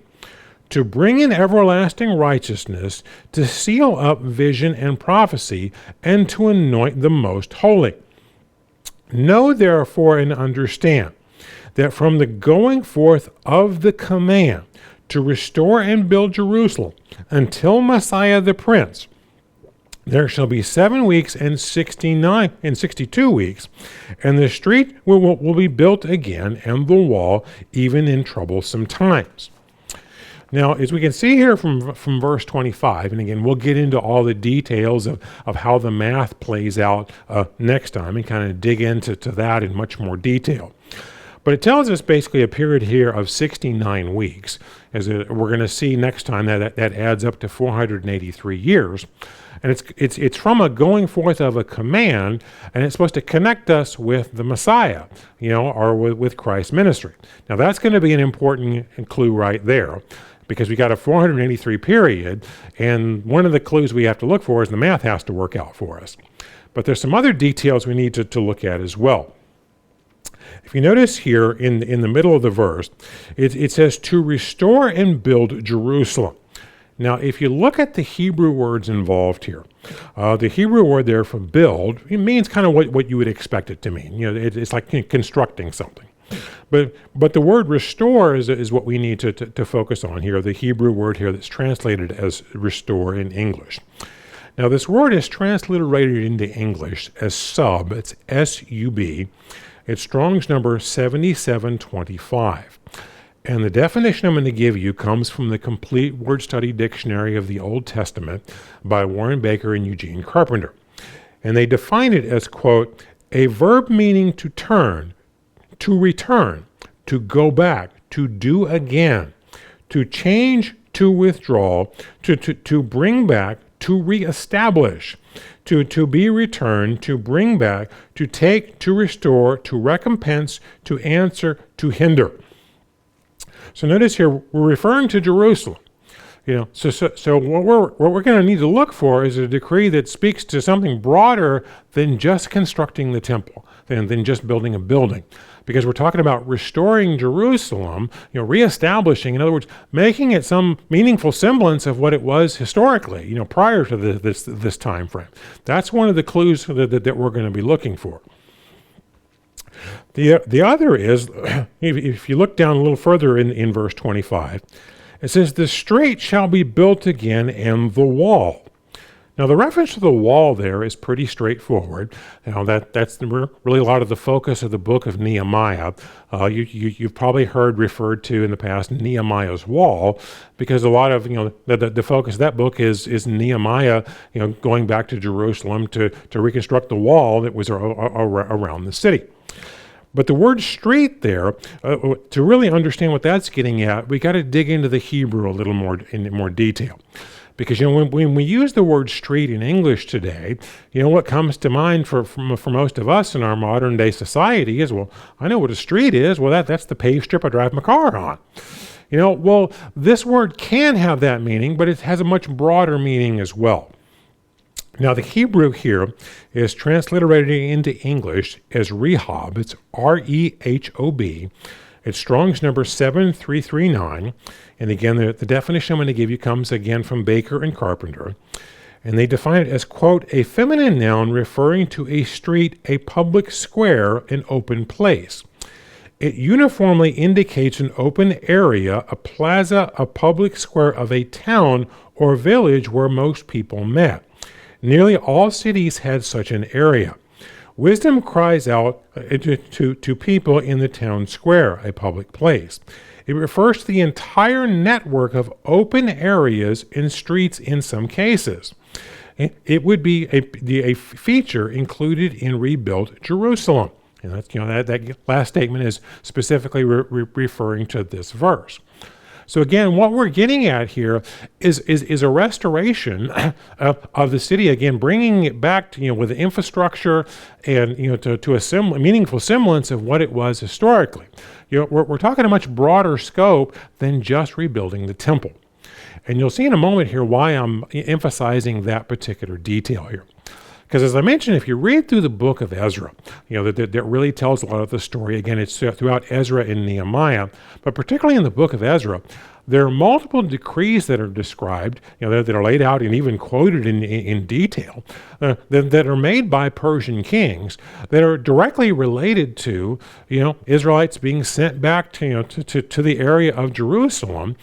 to bring in everlasting righteousness, to seal up vision and prophecy, and to anoint the most holy. Know therefore and understand that from the going forth of the command to restore and build Jerusalem until Messiah the Prince, there shall be 7 weeks and 62 weeks, and the street will be built again, and the wall even in troublesome times. Now, as we can see here from verse 25, and again, we'll get into all the details of how the math plays out next time, and kind of dig into that in much more detail. But it tells us basically a period here of 69 weeks. We're going to see next time that adds up to 483 years. And it's from a going forth of a command, and it's supposed to connect us with the Messiah, or with Christ's ministry. Now that's going to be an important clue right there, because we got a 483 period, and one of the clues we have to look for is the math has to work out for us. But there's some other details we need to look at as well. If you notice here in the middle of the verse, it says to restore and build Jerusalem. Now, if you look at the Hebrew words involved here, the Hebrew word there for build, it means kind of what you would expect it to mean. It's like constructing something. But the word restore is what we need to focus on here, the Hebrew word here that's translated as restore in English. Now, this word is transliterated into English as sub. It's S-U-B. It's Strong's number 7725. And the definition I'm going to give you comes from the Complete Word Study Dictionary of the Old Testament by Warren Baker and Eugene Carpenter. And they define it as, quote, a verb meaning to turn, to return, to go back, to do again, to change, to withdraw, to bring back, to reestablish, to be returned, to bring back, to take, to restore, to recompense, to answer, to hinder. So notice here, we're referring to Jerusalem. So what we're going to need to look for is a decree that speaks to something broader than just constructing the temple, than just building a building. Because we're talking about restoring Jerusalem, reestablishing, in other words, making it some meaningful semblance of what it was historically, prior to this time frame. That's one of the clues that we're going to be looking for. The other is, if you look down a little further in verse 25, it says, the street shall be built again and the wall. Now, the reference to the wall there is pretty straightforward. That's really a lot of the focus of the book of Nehemiah. You've probably heard referred to in the past Nehemiah's wall, because a lot of the focus of that book is Nehemiah going back to Jerusalem to reconstruct the wall that was around the city. But the word street there, to really understand what that's getting at, we got to dig into the Hebrew a little more in more detail. Because when we use the word street in English today, what comes to mind for most of us in our modern day society is, well, I know what a street is. Well, that's the paved strip I drive my car on. Well, this word can have that meaning, but it has a much broader meaning as well. Now, the Hebrew here is transliterated into English as Rehob. It's R-E-H-O-B. It's Strong's number 7339. And again, the definition I'm going to give you comes again from Baker and Carpenter. And they define it as, quote, a feminine noun referring to a street, a public square, an open place. It uniformly indicates an open area, a plaza, a public square of a town or village where most people met. Nearly all cities had such an area. Wisdom cries out to people in the town square, a public place. It refers to the entire network of open areas and streets in some cases. It would be a feature included in rebuilt Jerusalem. And that's, that last statement is specifically referring to this verse. So again, what we're getting at here is a restoration of the city, again, bringing it back to, with the infrastructure and, to a meaningful semblance of what it was historically. We're talking a much broader scope than just rebuilding the temple. And you'll see in a moment here why I'm emphasizing that particular detail here. Because as I mentioned, if you read through the book of Ezra, that really tells a lot of the story. Again, it's throughout Ezra and Nehemiah, but particularly in the book of Ezra, there are multiple decrees that are described, that are laid out and even quoted in detail, that are made by Persian kings that are directly related to, Israelites being sent back to the area of Jerusalem,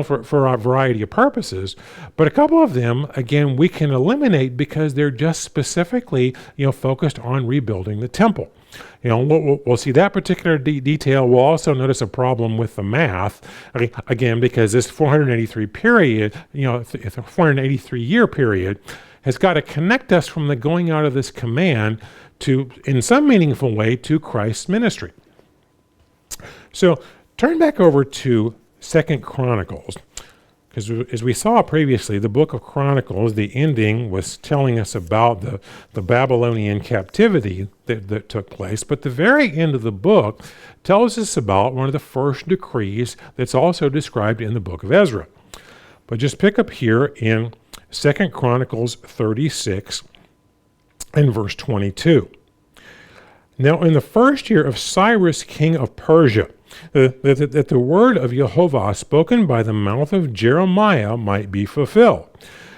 for a variety of purposes. But a couple of them, again, we can eliminate because they're just specifically, focused on rebuilding the temple. We'll see that particular detail. We'll also notice a problem with the math, again, because this 483 period, the 483 year period has got to connect us from the going out of this command to, in some meaningful way, to Christ's ministry. So turn back over to 2 Chronicles. Because as we saw previously, the book of Chronicles, the ending was telling us about the Babylonian captivity that took place. But the very end of the book tells us about one of the first decrees that's also described in the book of Ezra. But just pick up here in 2 Chronicles 36 and verse 22. Now in the first year of Cyrus, king of Persia, that the word of Jehovah spoken by the mouth of Jeremiah might be fulfilled.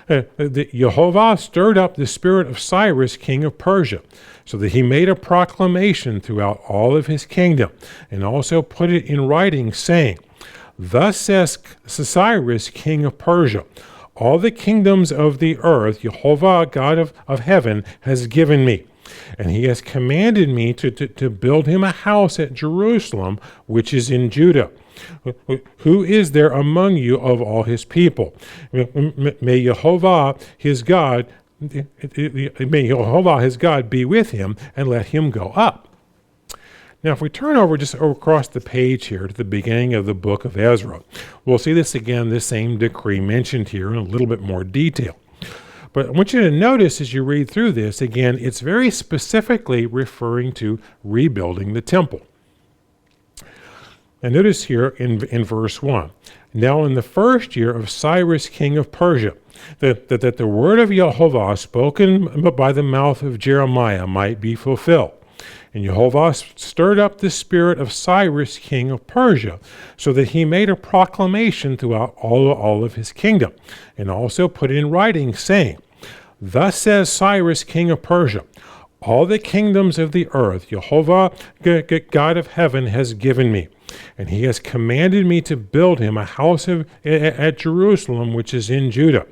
Jehovah stirred up the spirit of Cyrus, king of Persia, so that he made a proclamation throughout all of his kingdom, and also put it in writing, saying, Thus says Cyrus, king of Persia, all the kingdoms of the earth Jehovah, God of heaven, has given me. And he has commanded me to build him a house at Jerusalem, which is in Judah. Who is there among you of all his people? May Jehovah his God, may Jehovah his God be with him, and let him go up. Now, if we turn over just across the page here to the beginning of the book of Ezra, we'll see this again, this same decree mentioned here in a little bit more detail. But I want you to notice as you read through this, again, it's very specifically referring to rebuilding the temple. And notice here in verse 1, now in the first year of Cyrus king of Persia, that the word of Jehovah spoken by the mouth of Jeremiah might be fulfilled. And Jehovah stirred up the spirit of Cyrus king of Persia, so that he made a proclamation throughout all of his kingdom, and also put it in writing, saying, Thus says Cyrus king of Persia, all the kingdoms of the earth Jehovah, God of heaven, has given me, and he has commanded me to build him a house at Jerusalem, which is in Judah,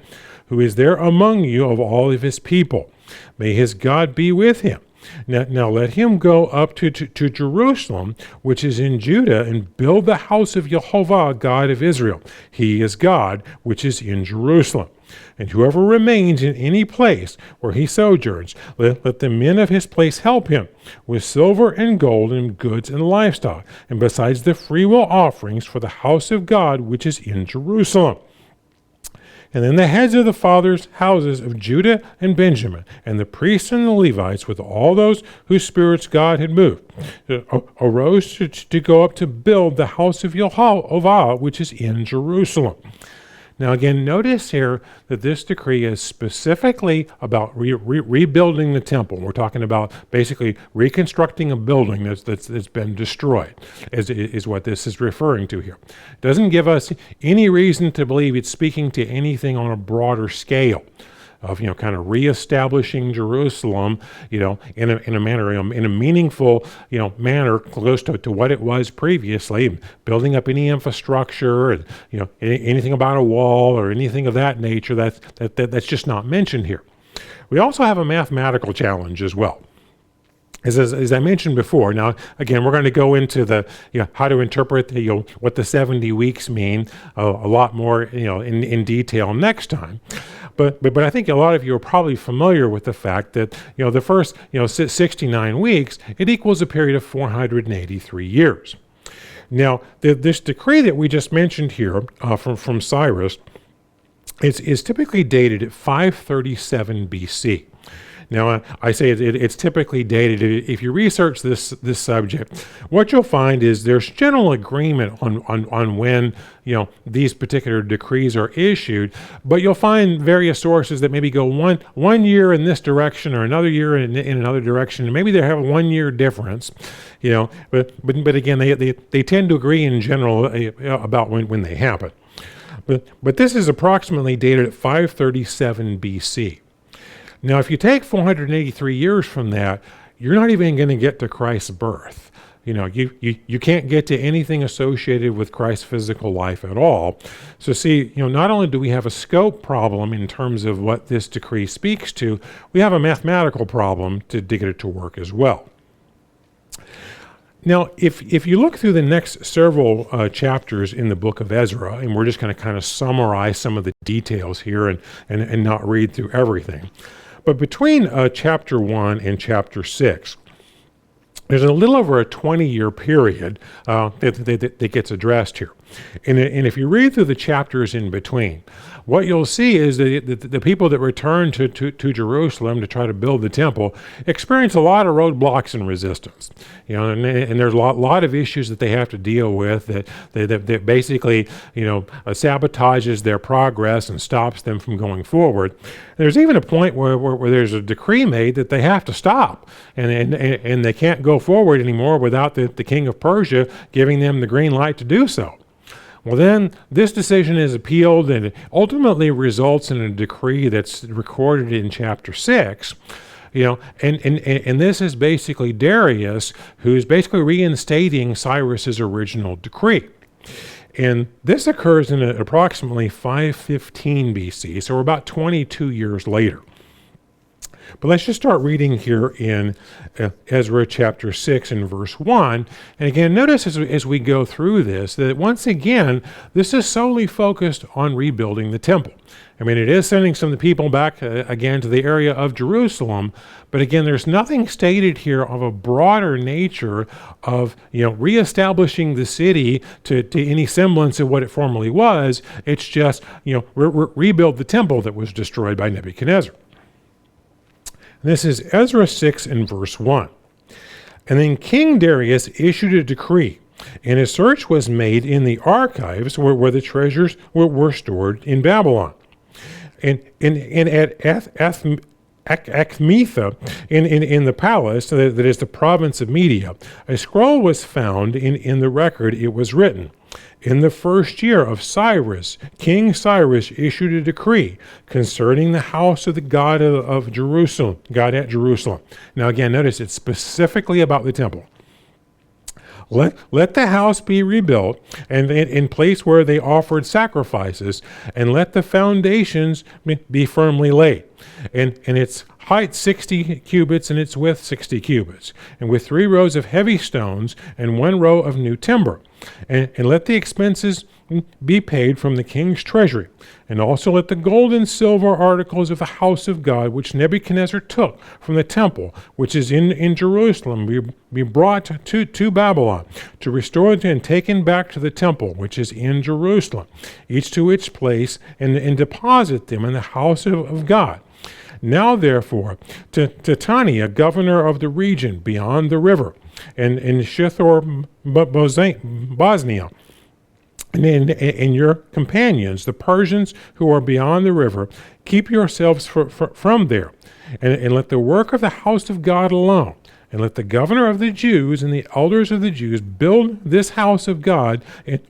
who is there among you of all of his people. May his God be with him. Now let him go up to Jerusalem, which is in Judah, and build the house of Jehovah, God of Israel. He is God, which is in Jerusalem. And whoever remains in any place where he sojourns, let the men of his place help him with silver and gold and goods and livestock, and besides the freewill offerings for the house of God, which is in Jerusalem. And then the heads of the fathers' houses of Judah and Benjamin, and the priests and the Levites, with all those whose spirits God had moved, arose to go up to build the house of Jehovah, which is in Jerusalem. Now again, notice here that this decree is specifically about rebuilding the temple. We're talking about basically reconstructing a building that's been destroyed, is what this is referring to here. It doesn't give us any reason to believe it's speaking to anything on a broader scale of, kind of reestablishing Jerusalem, in a manner, in a meaningful, manner close to what it was previously, building up any infrastructure and, anything about a wall or anything of that nature. That's just not mentioned here. We also have a mathematical challenge as well. As I mentioned before, now again we're going to go into the how to interpret what the 70 weeks mean a lot more in detail next time. But I think a lot of you are probably familiar with the fact that the first 69 weeks, it equals a period of 483 years. Now this decree that we just mentioned here from Cyrus is typically dated at 537 BC. Now, I say it's typically dated. If you research this subject, what you'll find is there's general agreement on when these particular decrees are issued, but you'll find various sources that maybe go one year in this direction or another year in another direction, and maybe they have a 1 year difference. But again, they tend to agree in general about when they happen. But this is approximately dated at 537 BC. Now, if you take 483 years from that, you're not even going to get to Christ's birth. You can't get to anything associated with Christ's physical life at all. So see, not only do we have a scope problem in terms of what this decree speaks to, we have a mathematical problem to get it to work as well. Now, if you look through the next several chapters in the book of Ezra, and we're just going to kind of summarize some of the details here and not read through everything. But between chapter 1 and chapter 6, there's a little over a 20-year period that gets addressed here. And if you read through the chapters in between, what you'll see is that the people that return to Jerusalem to try to build the temple experience a lot of roadblocks and resistance. And there's a lot of issues that they have to deal with that basically, sabotages their progress and stops them from going forward. There's even a point where there's a decree made that they have to stop, and they can't go forward anymore without the king of Persia giving them the green light to do so. Well, then this decision is appealed, and it ultimately results in a decree that's recorded in chapter 6. And this is basically Darius, who's basically reinstating Cyrus's original decree. And this occurs in approximately 515 BC, so we're about 22 years later. But let's just start reading here in Ezra chapter 6 and verse 1. And again, notice as we go through this that once again, this is solely focused on rebuilding the temple. I mean, it is sending some of the people back again to the area of Jerusalem, but again, there's nothing stated here of a broader nature of, reestablishing the city to any semblance of what it formerly was. It's just, rebuild the temple that was destroyed by Nebuchadnezzar. And this is Ezra 6 and verse 1. And then King Darius issued a decree, and a search was made in the archives where the treasures were stored in Babylon. And at Akhmetha, in the palace, that is the province of Media, a scroll was found in the record. It was written, in the first year of Cyrus, King Cyrus issued a decree concerning the house of the God of Jerusalem, God at Jerusalem. Now again, notice it's specifically about the temple. Let the house be rebuilt, and in place where they offered sacrifices, and let the foundations be firmly laid. And its height 60 cubits, and its width 60 cubits, and with 3 rows of heavy stones, and 1 row of new timber. And let the expenses be paid from the king's treasury, and also let the gold and silver articles of the house of God, which Nebuchadnezzar took from the temple, which is in Jerusalem, be brought to Babylon, to restore it and taken back to the temple, which is in Jerusalem, each to its place, and deposit them in the house of God. Now, therefore, to Titania, governor of the region beyond the river, and Shethor Bosnia, and your companions, the Persians who are beyond the river, keep yourselves from there, and let the work of the house of God alone, and let the governor of the Jews and the elders of the Jews build this house of God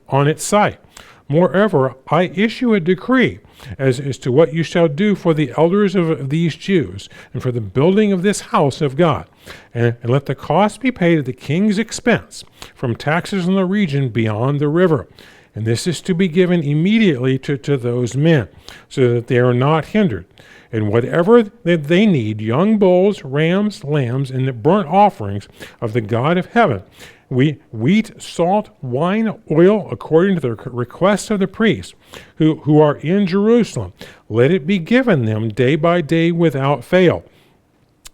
on its site. Moreover, I issue a decree as to what you shall do for the elders of these Jews, and for the building of this house of God. And let the cost be paid at the king's expense from taxes in the region beyond the river. And this is to be given immediately to those men, so that they are not hindered. And whatever that they need, young bulls, rams, lambs, and the burnt offerings of the God of heaven, wheat, salt, wine, oil, according to the requests of the priests who are in Jerusalem, let it be given them day by day without fail,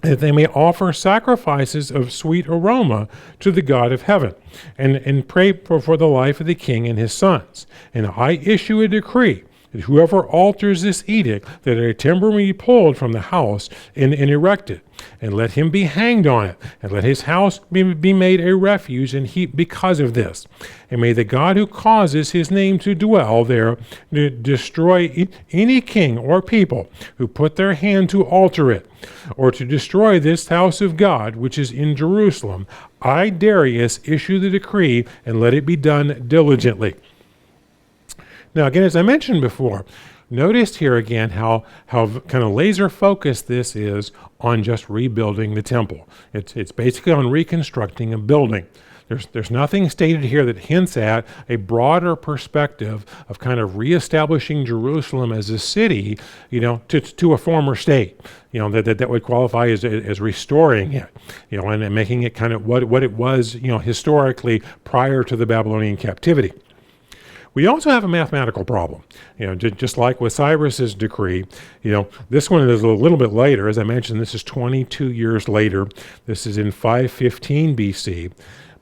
that they may offer sacrifices of sweet aroma to the God of heaven, and pray for the life of the king and his sons. And I issue a decree that whoever alters this edict, that a timber be pulled from the house and erected, and let him be hanged on it, and let his house be made a refuge and heap because of this. And may the God who causes his name to dwell there destroy any king or people who put their hand to alter it, or to destroy this house of God, which is in Jerusalem. I, Darius, issue the decree, and let it be done diligently. Now, again, as I mentioned before, notice here again how kind of laser focused this is on just rebuilding the temple. It's basically on reconstructing a building. There's nothing stated here that hints at a broader perspective of kind of reestablishing Jerusalem as a city, to a former state, that would qualify as restoring it, and making it kind of what it was, historically prior to the Babylonian captivity. We also have a mathematical problem, just like with Cyrus's decree. This one is a little bit later. As I mentioned, this is 22 years later. This is in 515 BC.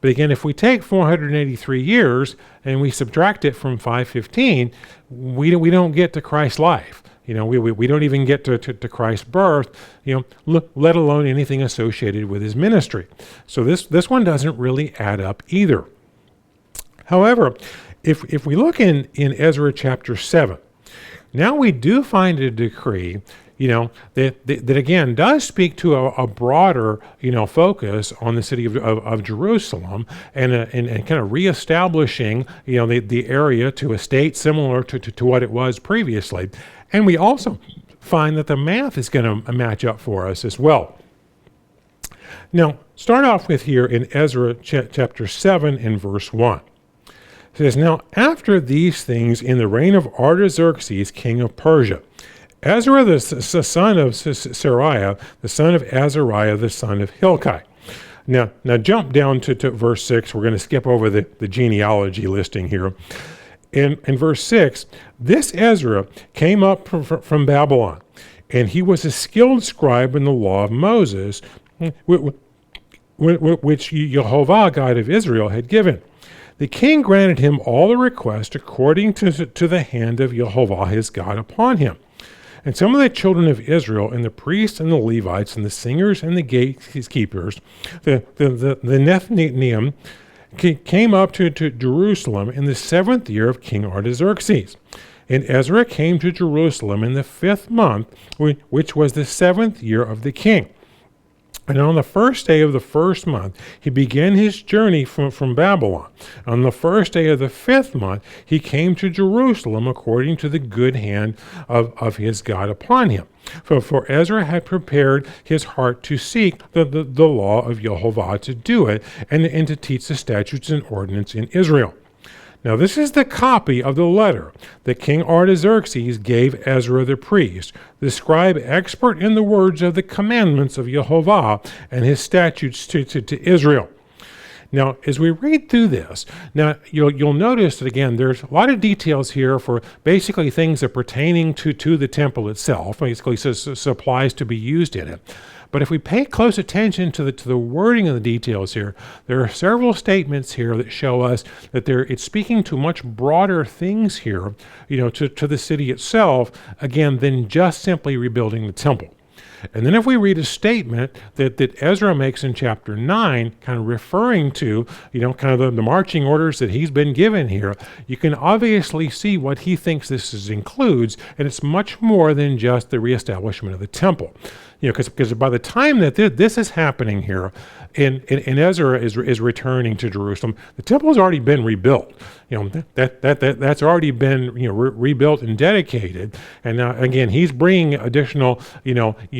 But again, if we take 483 years and we subtract it from 515, we don't get to Christ's life. We don't even get to Christ's birth, let alone anything associated with his ministry. So this one doesn't really add up either. However, if we look in Ezra chapter 7, now we do find a decree, that again does speak to a broader, focus on the city of Jerusalem, and kind of reestablishing, the area to a state similar to what it was previously. And we also find that the math is going to match up for us as well. Now, start off with here in Ezra chapter 7 and verse 1. It says, now after these things, in the reign of Artaxerxes, king of Persia, Ezra, the son of Sariah, the son of Azariah, the son of Hilkiah. Now jump down to verse 6. We're going to skip over the genealogy listing here. In verse 6, this Ezra came up from Babylon, and he was a skilled scribe in the law of Moses, which Jehovah, God of Israel, had given. The king granted him all the requests according to the hand of Jehovah his God upon him. And some of the children of Israel, and the priests and the Levites, and the singers and the gatekeepers, the Nethinim, came up to Jerusalem in the 7th year of King Artaxerxes. And Ezra came to Jerusalem in the 5th month, which was the 7th year of the king. And on the first day of the 1st month, he began his journey from Babylon. On the first day of the 5th month, he came to Jerusalem according to the good hand of his God upon him. For Ezra had prepared his heart to seek the law of Jehovah, to do it, and to teach the statutes and ordinance in Israel. Now this is the copy of the letter that King Artaxerxes gave Ezra the priest, the scribe expert in the words of the commandments of Jehovah and his statutes to Israel. Now, as we read through this, now you'll notice that again, there's a lot of details here for basically things that are pertaining to the temple itself, basically supplies to be used in it. But if we pay close attention to the wording of the details here, there are several statements here that show us that it's speaking to much broader things here, to the city itself, again, than just simply rebuilding the temple. And then if we read a statement that Ezra makes in chapter 9, kind of referring to, kind of the marching orders that he's been given here, you can obviously see what he thinks this includes, and it's much more than just the reestablishment of the temple. Because by the time that this is happening here, and Ezra is returning to Jerusalem, the temple has already been rebuilt. That's already been rebuilt and dedicated. And now again, he's bringing additional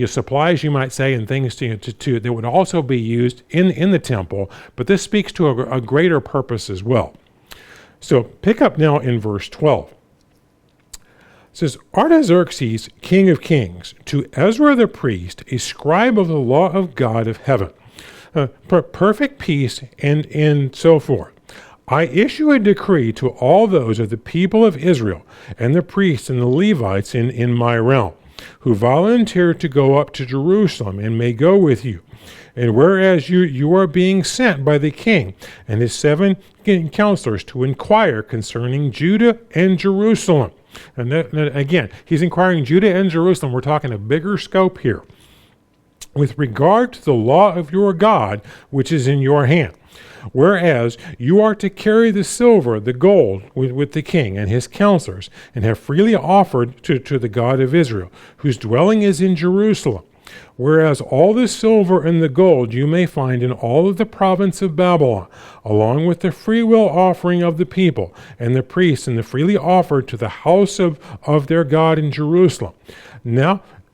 supplies, you might say, and things to that would also be used in the temple. But this speaks to a greater purpose as well. So pick up now in verse 12. It says, Artaxerxes, king of kings, to Ezra the priest, a scribe of the law of God of heaven, perfect peace, and so forth. I issue a decree to all those of the people of Israel, and the priests and the Levites in my realm, who volunteer to go up to Jerusalem and may go with you. And whereas you are being sent by the king and his 7 counselors to inquire concerning Judah and Jerusalem. And again, he's inquiring Judah and Jerusalem. We're talking a bigger scope here. With regard to the law of your God, which is in your hand. Whereas you are to carry the silver, the gold, with the king and his counselors, and have freely offered to the God of Israel, whose dwelling is in Jerusalem. Whereas all the silver and the gold you may find in all of the province of Babylon, along with the freewill offering of the people, and the priests, and the freely offered to the house of their God in Jerusalem.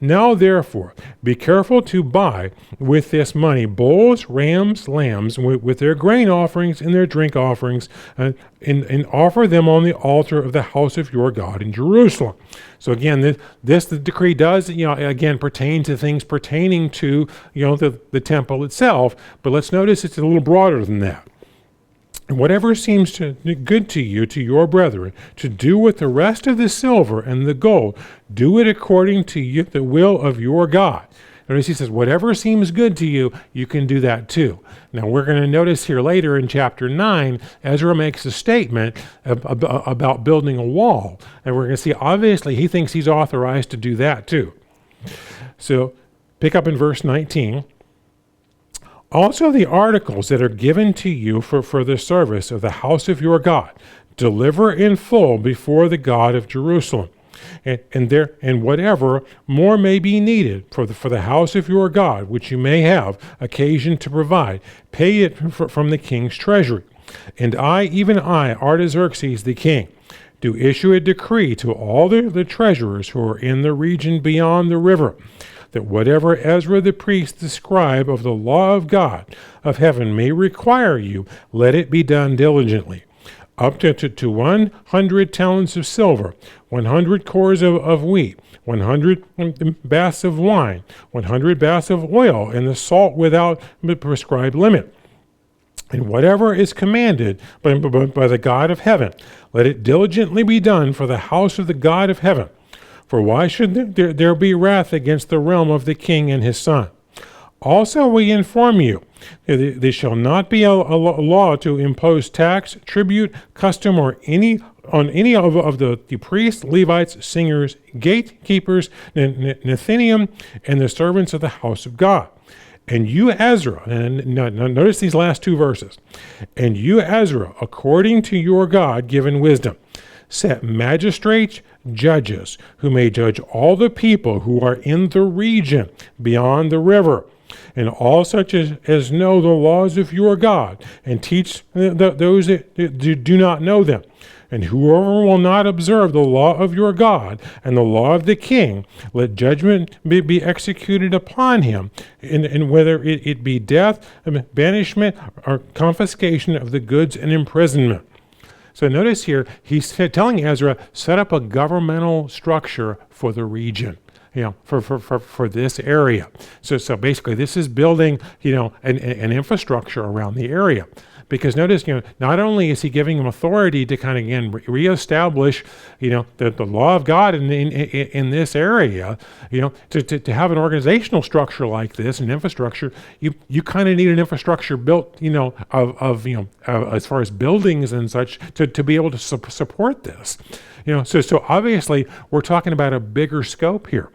Now therefore, be careful to buy with this money bulls, rams, lambs, with their grain offerings and their drink offerings, and offer them on the altar of the house of your God in Jerusalem. So again, the decree does, again, pertain to things pertaining to, the temple itself. But let's notice it's a little broader than that. And whatever seems good to you, to your brethren, to do with the rest of the silver and the gold, do it according to the will of your God. Notice he says, whatever seems good to you, you can do that too. Now we're going to notice here later in chapter 9, Ezra makes a statement about building a wall. And we're going to see, obviously, he thinks he's authorized to do that too. So pick up in verse 19. Also the articles that are given to you for the service of the house of your God, deliver in full before the God of Jerusalem. And whatever more may be needed for the house of your God, which you may have occasion to provide, pay it from the king's treasury. And I, even I, Artaxerxes the king, do issue a decree to all the treasurers who are in the region beyond the river, that whatever Ezra the priest, the scribe of the law of God of heaven may require you, let it be done diligently. up to 100 talents of silver, 100 cores of wheat, 100 baths of wine, 100 baths of oil, and the salt without the prescribed limit. And whatever is commanded by the God of heaven, let it diligently be done for the house of the God of heaven. For why should there be wrath against the realm of the king and his son? Also we inform you, there shall not be a law to impose tax, tribute, custom, or on any of the priests, Levites, singers, gatekeepers, Nethinim, and the servants of the house of God. And you, Ezra, and notice these last two verses, and you, Ezra, according to your God-given wisdom, set magistrates, judges, who may judge all the people who are in the region beyond the river, and all such as know the laws of your God, and teach those that do not know them. And whoever will not observe the law of your God and the law of the king, let judgment be executed upon him, and whether it be death, banishment, or confiscation of the goods and imprisonment. So notice here, he's telling Ezra, set up a governmental structure for the region, for this area. So basically, this is building, an infrastructure around the area. Because notice, not only is he giving them authority to kind of, again, reestablish, the law of God in this area, to have an organizational structure like this, an infrastructure, you kind of need an infrastructure built, as far as buildings and such, to be able to support this. So obviously we're talking about a bigger scope here.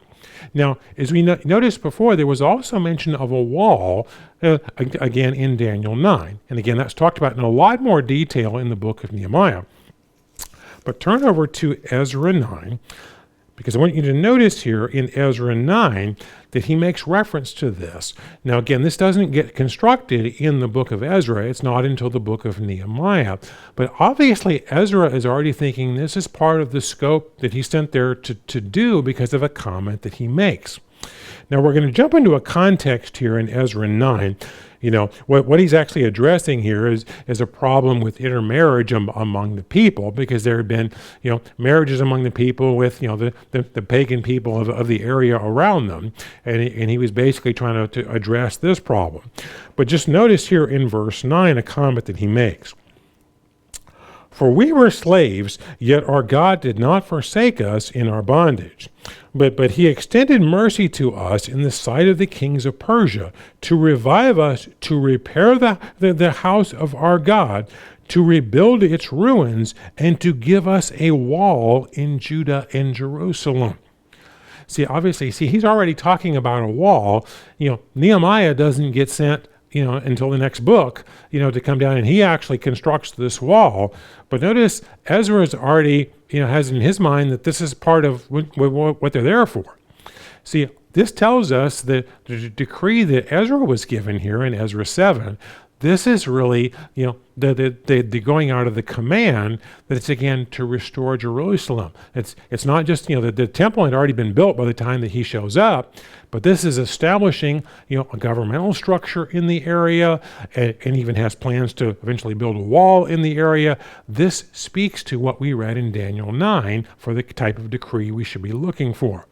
Now, as we noticed before, there was also mention of a wall, again in Daniel 9. And again, that's talked about in a lot more detail in the book of Nehemiah. But turn over to Ezra 9, because I want you to notice here in Ezra 9 that he makes reference to this. Now, again, this doesn't get constructed in the book of Ezra. It's not until the book of Nehemiah. But obviously, Ezra is already thinking this is part of the scope that he sent there to do because of a comment that he makes. Now, we're going to jump into a context here in Ezra 9. What he's actually addressing here is a problem with intermarriage among the people, because there had been, marriages among the people with, the pagan people of the area around them. And he was basically trying to address this problem. But just notice here in verse 9 a comment that he makes. For we were slaves, yet our God did not forsake us in our bondage. But he extended mercy to us in the sight of the kings of Persia, to revive us, to repair the house of our God, to rebuild its ruins, and to give us a wall in Judah and Jerusalem. Obviously, he's already talking about a wall. Nehemiah doesn't get sent until the next book, to come down, and he actually constructs this wall. But notice Ezra is already, has in his mind that this is part of what they're there for. This tells us that the decree that Ezra was given here in Ezra 7, this is really, the going out of the command that it's again to restore Jerusalem. It's not just, the temple had already been built by the time that he shows up, but this is establishing, a governmental structure in the area, and even has plans to eventually build a wall in the area. This speaks to what we read in Daniel 9 for the type of decree we should be looking for.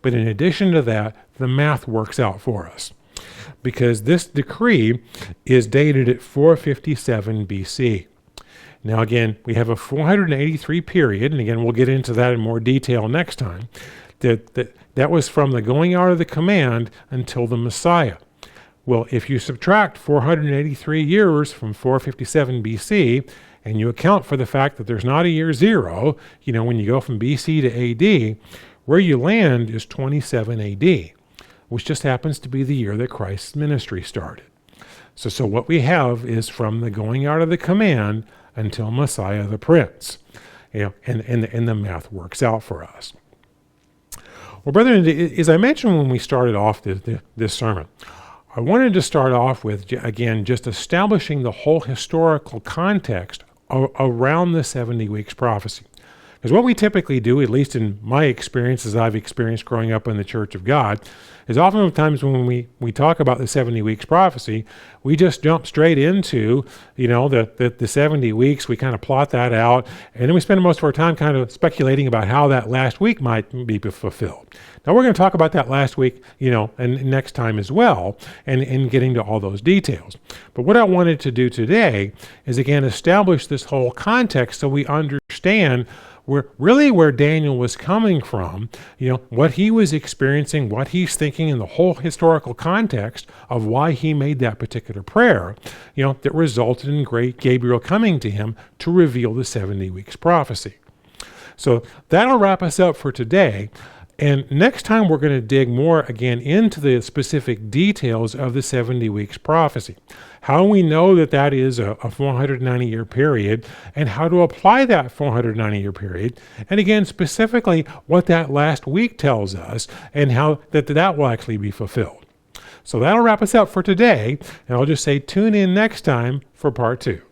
But in addition to that, the math works out for us, because this decree is dated at 457 BC. Now again, we have a 483 period, and again, we'll get into that in more detail next time, that was from the going out of the command until the Messiah. Well, if you subtract 483 years from 457 BC, and you account for the fact that there's not a year zero, when you go from BC to AD, where you land is 27 AD. Which just happens to be the year that Christ's ministry started. So what we have is from the going out of the command until Messiah the Prince. And the math works out for us. Well, brethren, as I mentioned when we started off this sermon, I wanted to start off with, again, just establishing the whole historical context around the 70 weeks prophecy. Because what we typically do, at least in my experience, as I've experienced growing up in the Church of God, is oftentimes when we talk about the 70 weeks prophecy, we just jump straight into, the 70 weeks. We kind of plot that out, and then we spend most of our time kind of speculating about how that last week might be fulfilled. Now, we're going to talk about that last week, and next time as well, and getting to all those details. But what I wanted to do today is, again, establish this whole context so we understand where Daniel was coming from, what he was experiencing, what he's thinking, in the whole historical context of why he made that particular prayer, that resulted in great Gabriel coming to him to reveal the 70 weeks prophecy. So that'll wrap us up for today. And next time we're going to dig more again into the specific details of the 70 weeks prophecy. How we know that is a 490-year period, and how to apply that 490-year period. And again, specifically what that last week tells us and how that will actually be fulfilled. So that'll wrap us up for today. And I'll just say tune in next time for part 2.